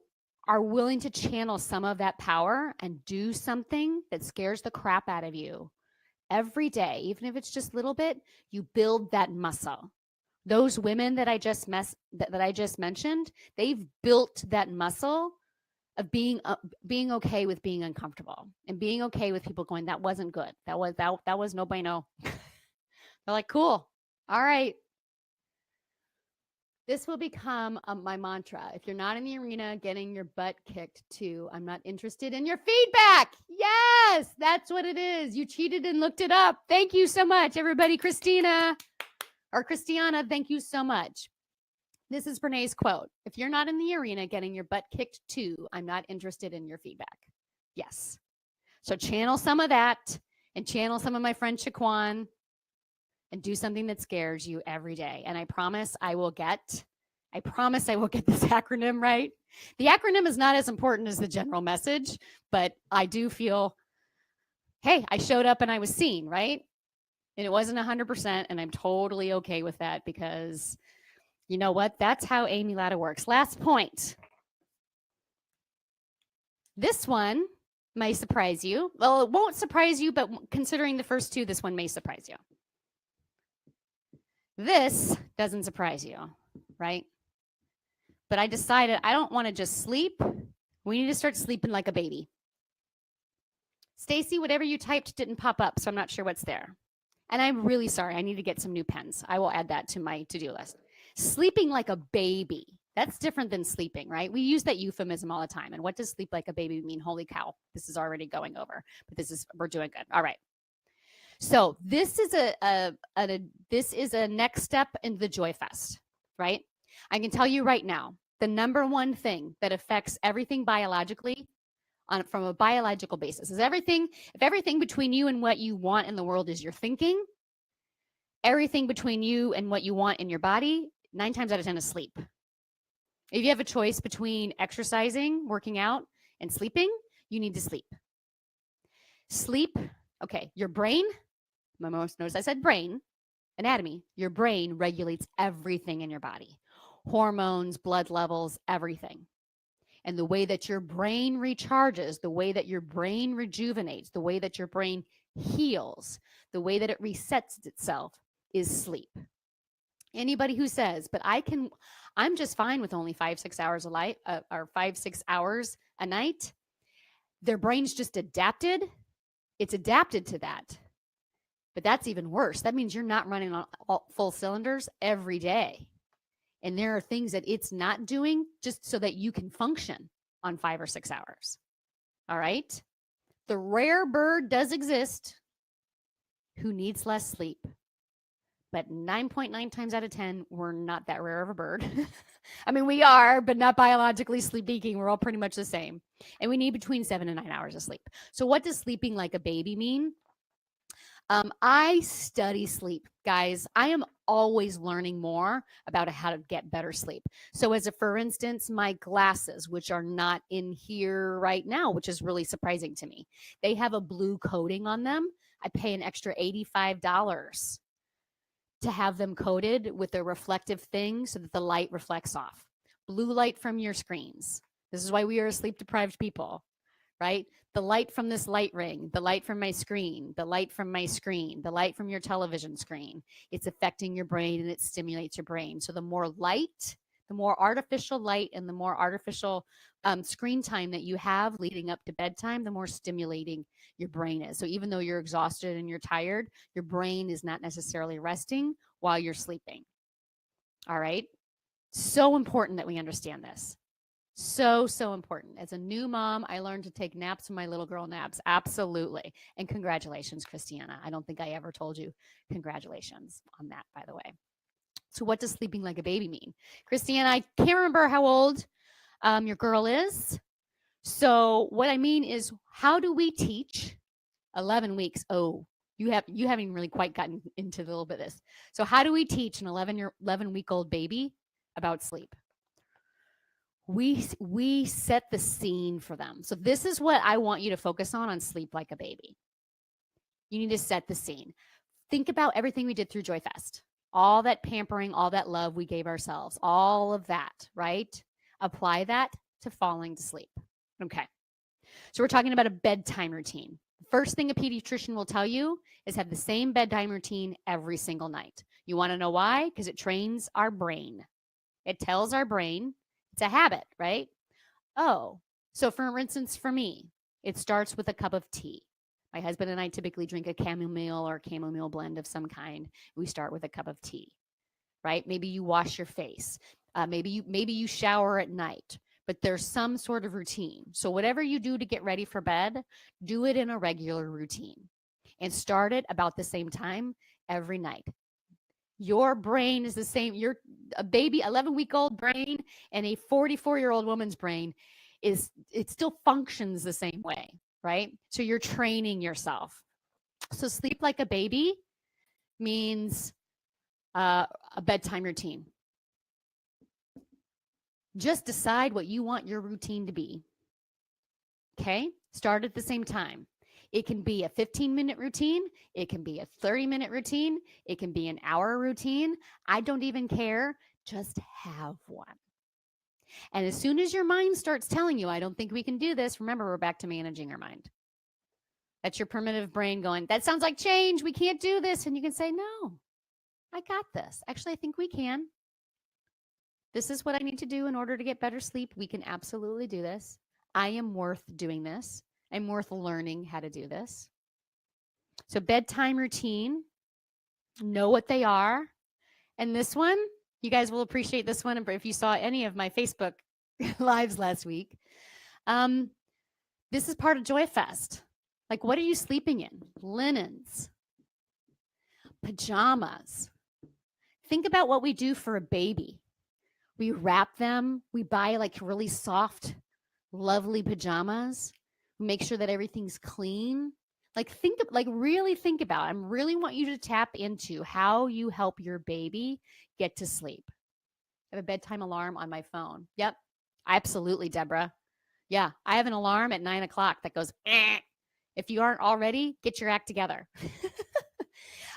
are willing to channel some of that power and do something that scares the crap out of you every day, even if it's just a little bit, you build that muscle. Those women that I just mentioned, they've built that muscle of being okay with being uncomfortable and being okay with people going, that wasn't good. That was no bueno. They're like, cool. All right. This will become my mantra. If you're not in the arena getting your butt kicked too, I'm not interested in your feedback. Yes, that's what it is. You cheated and looked it up. Thank you so much, everybody. Christina, thank you so much. This is Brene's quote. If you're not in the arena getting your butt kicked too, I'm not interested in your feedback. Yes. So channel some of that and channel some of my friend Shaquan and do something that scares you every day. And I promise I will get this acronym right. The acronym is not as important as the general message, but I do feel, hey, I showed up and I was seen, right? And it wasn't 100%, and I'm totally okay with that because you know what? That's how Amy Latta works. Last point. This one may surprise you. Well, it won't surprise you, but considering the first two, this one may surprise you. This doesn't surprise you, right? But I decided I don't want to just sleep. We need to start sleeping like a baby. Stacy, whatever you typed didn't pop up, so I'm not sure what's there. And I'm really sorry. I need to get some new pens. I will add that to my to-do list. Sleeping like a baby. That's different than sleeping, right? We use that euphemism all the time. And what does sleep like a baby mean? Holy cow. This is already going over. But we're doing good. All right. So this is a next step in the Joy Fest, right? I can tell you right now, the number one thing that affects everything biologically from a biological basis is if everything between you and what you want in the world is your thinking, everything between you and what you want in your body, 9 times out of 10 is sleep. If you have a choice between exercising, working out, and sleeping, you need to sleep. Sleep, okay, your brain, notice I said brain, anatomy, your brain regulates everything in your body. Hormones, blood levels, everything. And the way that your brain recharges, the way that your brain rejuvenates, the way that your brain heals, the way that it resets itself is sleep. Anybody who says, but I'm just fine with only 5-6 hours or 5-6 hours a night, their brain's just adapted. It's adapted to that. But that's even worse. That means you're not running on full cylinders every day. And there are things that it's not doing just so that you can function on 5 or 6 hours. All right? The rare bird does exist who needs less sleep. But 9.9 times out of 10, we're not that rare of a bird. I mean, we are, but not biologically speaking. We're all pretty much the same. And we need between 7 and 9 hours of sleep. So what does sleeping like a baby mean? I study sleep, guys. I am always learning more about how to get better sleep. So, for instance, my glasses, which are not in here right now, which is really surprising to me, they have a blue coating on them. I pay an extra $85 to have them coated with a reflective thing so that the light reflects off. Blue light from your screens. This is why we are sleep deprived people, right? The light from this light ring, the light from my screen, the light from my screen, the light from your television screen. It's affecting your brain and it stimulates your brain. So the more light, the more artificial light and the more artificial screen time that you have leading up to bedtime, the more stimulating your brain is. So even though you're exhausted and you're tired, your brain is not necessarily resting while you're sleeping. All right. So important that we understand this. So important. As a new mom, I learned to take naps when my little girl naps. Absolutely. And congratulations, Christiana. I don't think I ever told you congratulations on that, by the way. So what does sleeping like a baby mean? Christiana, I can't remember how old your girl is. So what I mean is, how do we teach 11 weeks? Oh, you haven't really quite gotten into a little bit of this. So how do we teach an 11-week-old baby about sleep? We set the scene for them. So this is what I want you to focus on Sleep Like a Baby. You need to set the scene. Think about everything we did through JoyFest. All that pampering, all that love we gave ourselves, all of that, right? Apply that to falling to sleep. Okay. So we're talking about a bedtime routine. First thing a pediatrician will tell you is have the same bedtime routine every single night. You want to know why? Because it trains our brain. It tells our brain it's a habit, right? Oh, so for instance, for me, it starts with a cup of tea. My husband and I typically drink a chamomile or chamomile blend of some kind. We start with a cup of tea, right? Maybe you wash your face. Maybe you shower at night, but there's some sort of routine. So whatever you do to get ready for bed, do it in a regular routine and start it about the same time every night. Your brain is the same. You're a baby, 11-week-old brain and a 44-year-old woman's brain it still functions the same way, right? So you're training yourself. So sleep like a baby means a bedtime routine. Just decide what you want your routine to be. Okay? Start at the same time. It can be a 15-minute routine. It can be a 30-minute routine. It can be an hour routine. I don't even care. Just have one. And as soon as your mind starts telling you, I don't think we can do this, remember, we're back to managing our mind. That's your primitive brain going, that sounds like change. We can't do this. And you can say, no, I got this. Actually, I think we can. This is what I need to do in order to get better sleep. We can absolutely do this. I am worth doing this. I'm worth learning how to do this. So bedtime routine, know what they are. And this one, you guys will appreciate this one if you saw any of my Facebook lives last week. This is part of JoyFest. Like, what are you sleeping in? Linens, pajamas. Think about what we do for a baby. We wrap them. We buy like really soft, lovely pajamas. We make sure that everything's clean. Really think about it. I really want you to tap into how you help your baby get to sleep. I have a bedtime alarm on my phone. Yep, absolutely, Deborah. Yeah, I have an alarm at 9 o'clock that goes, eh. If you aren't already, get your act together.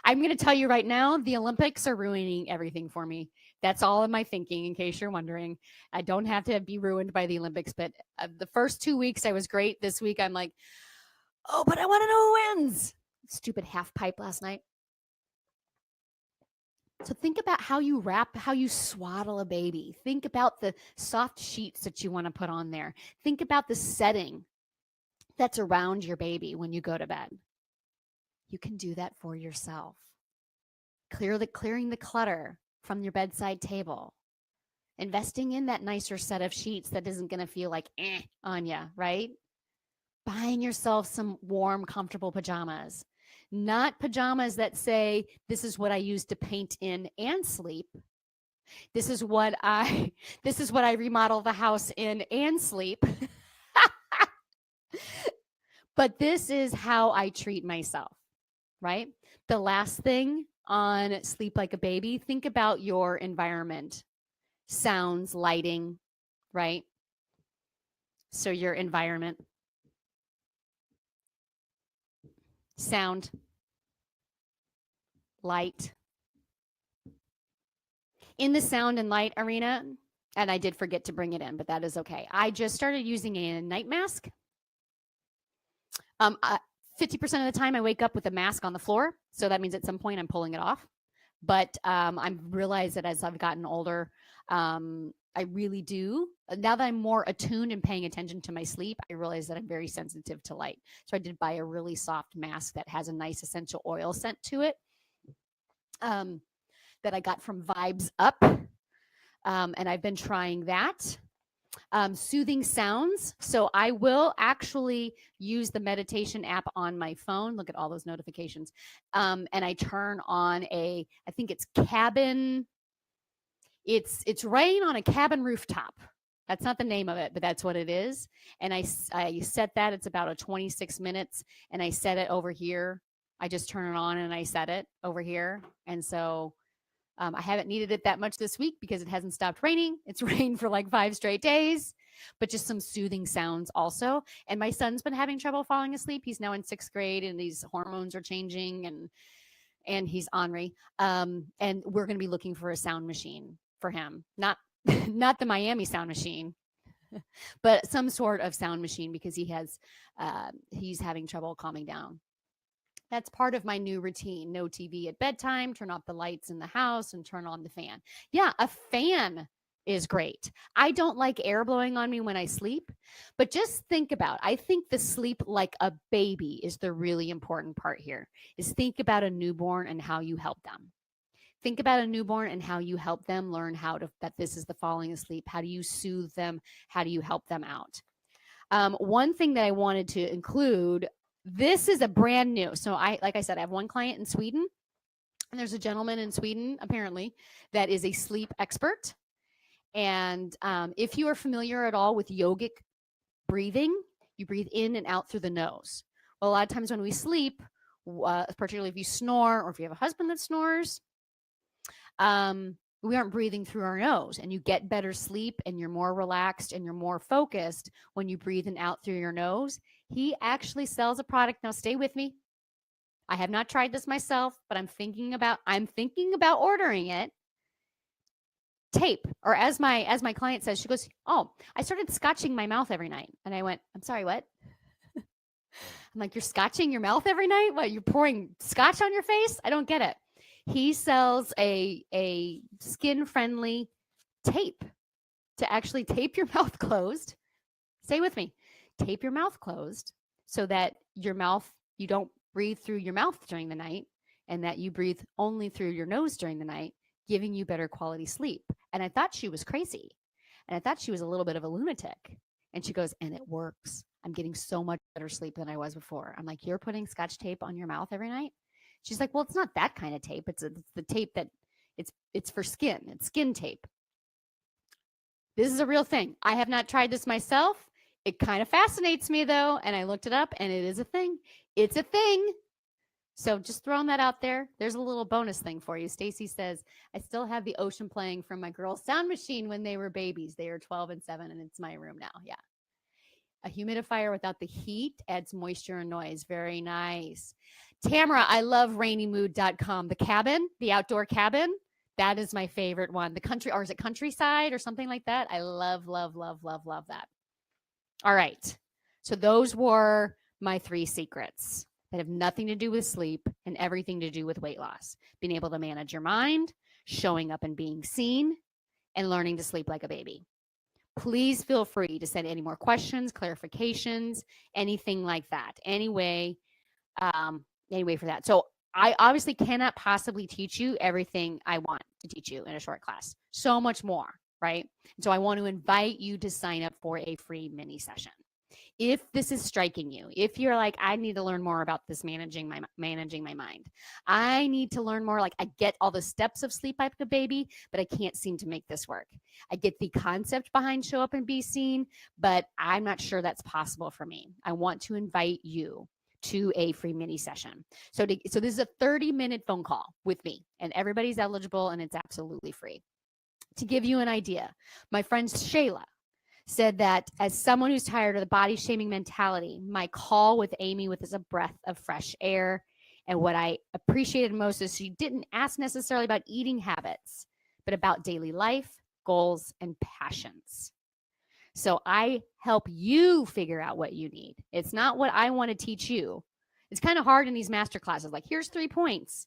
I'm going to tell you right now, the Olympics are ruining everything for me. That's all in my thinking, in case you're wondering. I don't have to be ruined by the Olympics, but the first 2 weeks I was great. This week I'm like, oh, but I want to know who wins. Stupid half pipe last night. So think about how you wrap, how you swaddle a baby. Think about the soft sheets that you want to put on there. Think about the setting that's around your baby when you go to bed. You can do that for yourself. Clearing the clutter from your bedside table. Investing in that nicer set of sheets that isn't going to feel like on you, right? Buying yourself some warm, comfortable pajamas. Not pajamas that say, this is what I use to paint in and sleep. This is what I remodel the house in and sleep. But this is how I treat myself. right? The last thing on sleep like a baby, think about your environment, sounds, lighting, right? So your environment, sound, light. In the sound and light arena, and I did forget to bring it in, but that is okay. I just started using a night mask. 50% of the time I wake up with a mask on the floor. So that means at some point I'm pulling it off. But I realized that as I've gotten older, I really do. Now that I'm more attuned and paying attention to my sleep, I realize that I'm very sensitive to light. So I did buy a really soft mask that has a nice essential oil scent to it that I got from Vibes Up. And I've been trying that. Soothing sounds. So I will actually use the meditation app on my phone. Look at all those notifications. And I turn on I think it's cabin. It's rain on a cabin rooftop. That's not the name of it, but that's what it is. And I set that. It's about a 26 minutes, and I set it over here. I just turn it on and I set it over here. And so I haven't needed it that much this week because it hasn't stopped raining. It's rained for like 5 straight days, but just some soothing sounds also. And my son's been having trouble falling asleep. He's now in 6th grade, and these hormones are changing, and he's ornery. And we're going to be looking for a sound machine for him, not not the Miami sound machine, but some sort of sound machine because he's having trouble calming down. That's part of my new routine. No TV at bedtime, turn off the lights in the house, and turn on the fan. Yeah, a fan is great. I don't like air blowing on me when I sleep, but just think about, I think the sleep like a baby is the really important part here, is think about a newborn and how you help them. Think about a newborn and how you help them learn that this is the falling asleep. How do you soothe them? How do you help them out? One thing that I wanted to include, this is a brand new. So like I said, I have one client in Sweden, and there's a gentleman in Sweden apparently that is a sleep expert. And if you are familiar at all with yogic breathing, you breathe in and out through the nose. Well, a lot of times when we sleep, particularly if you snore or if you have a husband that snores, we aren't breathing through our nose, and you get better sleep and you're more relaxed and you're more focused when you breathe in out through your nose. He actually sells a product. Now stay with me. I have not tried this myself, but I'm thinking about ordering it. Tape, or as my client says, she goes, "Oh, I started scotching my mouth every night." And I went, "I'm sorry, what?" I'm like, "You're scotching your mouth every night? What, you're pouring scotch on your face? I don't get it." He sells a skin-friendly tape to actually tape your mouth closed. Stay with me. Tape your mouth closed so that you don't breathe through your mouth during the night, and that you breathe only through your nose during the night, giving you better quality sleep. And I thought she was crazy. And I thought she was a little bit of a lunatic. And she goes, "And it works. I'm getting so much better sleep than I was before." I'm like, "You're putting scotch tape on your mouth every night?" She's like, "Well, it's not that kind of tape. It's the tape that it's for skin. It's skin tape." This is a real thing. I have not tried this myself. It kind of fascinates me though, and I looked it up, and it is a thing. It's a thing. So just throwing that out there. There's a little bonus thing for you. Stacy says, "I still have the ocean playing from my girls' sound machine when they were babies. They are 12 and 7, and it's my room now." Yeah. A humidifier without the heat adds moisture and noise. Very nice. Tamara, I love rainymood.com. The cabin, the outdoor cabin, that is my favorite one. The country, or is it countryside or something like that? I love, love, love, love, love that. All right. So those were my 3 secrets that have nothing to do with sleep and everything to do with weight loss. Being able to manage your mind, showing up and being seen, and learning to sleep like a baby. Please feel free to send any more questions, clarifications, anything like that. Anyway for that. So I obviously cannot possibly teach you everything I want to teach you in a short class. So much more, right? So I want to invite you to sign up for a free mini session. If this is striking you, if you're like, "I need to learn more about this managing my mind. I need to learn more. Like, I get all the steps of sleep like a baby, but I can't seem to make this work. I get the concept behind show up and be seen, but I'm not sure that's possible for me." I want to invite you to a free mini session. So this is a 30-minute phone call with me, and everybody's eligible, and it's absolutely free. To give you an idea, my friend Shayla said that as someone who's tired of the body shaming mentality, my call with Amy was a breath of fresh air. And what I appreciated most is she didn't ask necessarily about eating habits, but about daily life, goals, and passions. So I help you figure out what you need. It's not what I want to teach you. It's kind of hard in these master classes. Like, here's 3 points,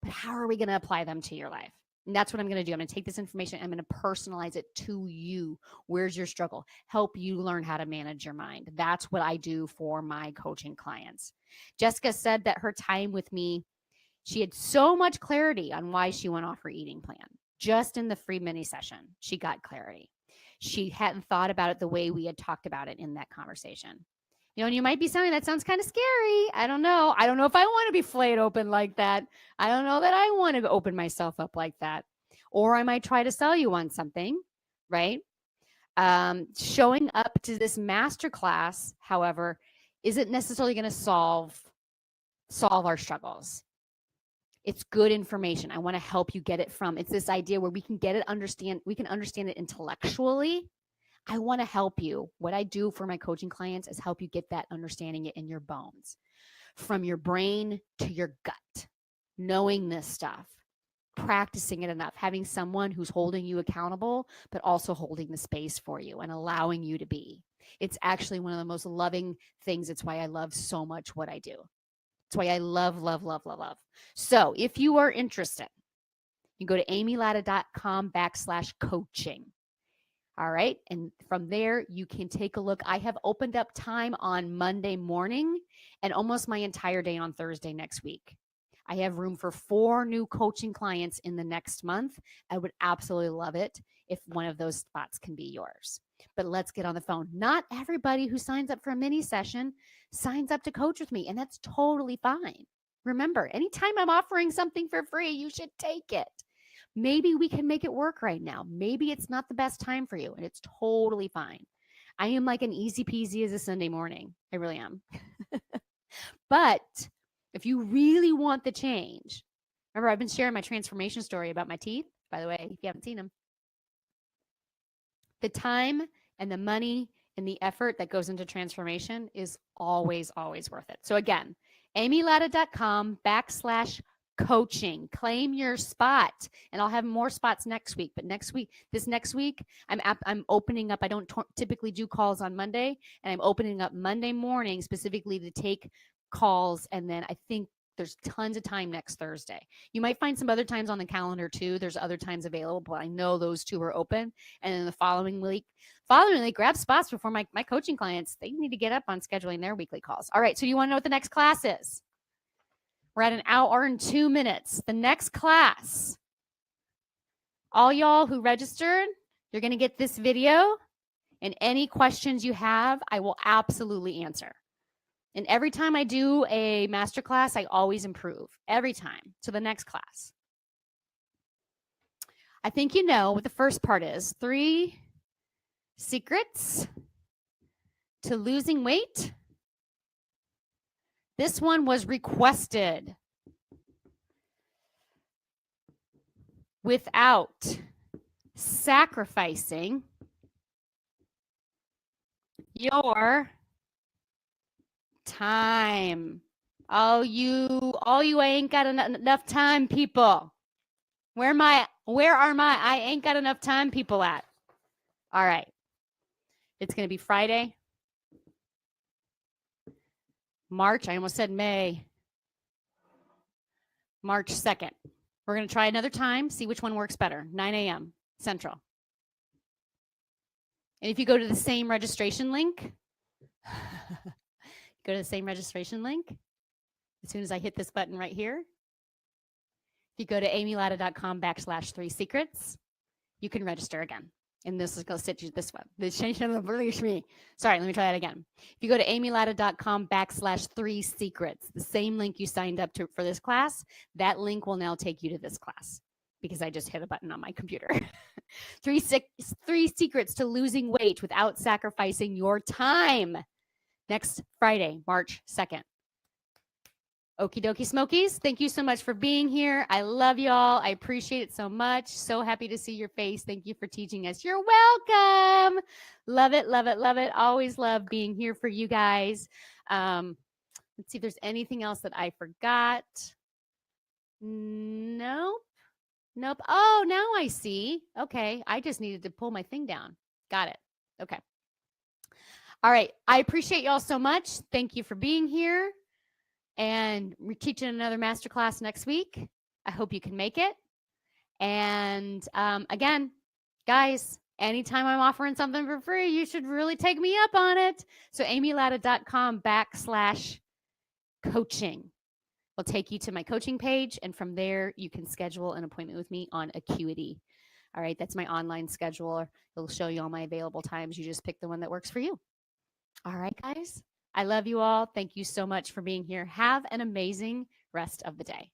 but how are we going to apply them to your life? And that's what I'm going to do. I'm going to take this information. I'm going to personalize it to you. Where's your struggle? Help you learn how to manage your mind. That's what I do for my coaching clients. Jessica said that her time with me, she had so much clarity on why she went off her eating plan. Just in the free mini session, she got clarity. She hadn't thought about it the way we had talked about it in that conversation. You know, and you might be saying that sounds kind of scary. I don't know. I don't know if I want to be flayed open like that. I don't know that I want to open myself up like that. Or I might try to sell you on something, right? Showing up to this masterclass, however, isn't necessarily going to solve our struggles. It's good information. I want to help you get it from. It's this idea where we can get it, we can understand it intellectually. I want to help you. What I do for my coaching clients is help you get that understanding it in your bones, from your brain to your gut, knowing this stuff, practicing it enough, having someone who's holding you accountable, but also holding the space for you and allowing you to be. It's actually one of the most loving things. It's why I love so much what I do. It's why I love, love, love, love, love. So if you are interested, you go to amylatta.com/coaching. All right. And from there, you can take a look. I have opened up time on Monday morning and almost my entire day on Thursday next week. I have room for 4 new coaching clients in the next month. I would absolutely love it if one of those spots can be yours. But let's get on the phone. Not everybody who signs up for a mini session signs up to coach with me, and that's totally fine. Remember, anytime I'm offering something for free, you should take it. Maybe we can make it work right now. Maybe it's not the best time for you, and it's totally fine. I am like an easy peasy as a Sunday morning. I really am. But if you really want the change, remember, I've been sharing my transformation story about my teeth, by the way, if you haven't seen them. The time and the money and the effort that goes into transformation is always, always worth it. So again, amylatta.com/coaching. Claim your spot, and I'll have more spots next week. But next week, I'm opening up. I don't typically do calls on Monday, and I'm opening up Monday morning specifically to take calls. And then I think there's tons of time next Thursday. You might find some other times on the calendar too. There's other times available, but I know those 2 are open. And then the following week, grab spots before my coaching clients, they need to get up on scheduling their weekly calls. All right, so you want to know what the next class is? We're at 1 hour and 2 minutes. The next class, all y'all who registered, you're going to get this video, and any questions you have, I will absolutely answer. And every time I do a masterclass, I always improve every time. So the next class, I think you know what the first part is. 3 secrets to losing weight. This one was requested without sacrificing your time. All you I ain't got enough time people. Where are my I ain't got enough time people at? All right. It's going to be Friday, March. I almost said May. March 2nd. We're going to try another time, see which one works better. 9 a.m. Central. And if you go to the same registration link, as soon as I hit this button right here, if you go to amylatta.com/3 secrets, you can register again. And this is going to sit you this way. Sorry, let me try that again. If you go to amylatta.com/3 secrets, the same link you signed up to for this class, that link will now take you to this class because I just hit a button on my computer. 3 secrets to losing weight without sacrificing your time. Next Friday, March 2nd. Okie dokie smokies, thank you so much for being here. I love y'all. I appreciate it so much. So happy to see your face. Thank you for teaching us. You're welcome. Love it, love it, love it. Always love being here for you guys. Let's see if there's anything else that I forgot. Nope. Nope. Oh, now I see. Okay. I just needed to pull my thing down. Got it. Okay. All right. I appreciate y'all so much. Thank you for being here. And we're teaching another masterclass next week. I hope you can make it. And again, guys, anytime I'm offering something for free, you should really take me up on it. So amylatta.com/coaching will take you to my coaching page. And from there, you can schedule an appointment with me on Acuity. All right, that's my online scheduler. It'll show you all my available times. You just pick the one that works for you. All right, guys. I love you all. Thank you so much for being here. Have an amazing rest of the day.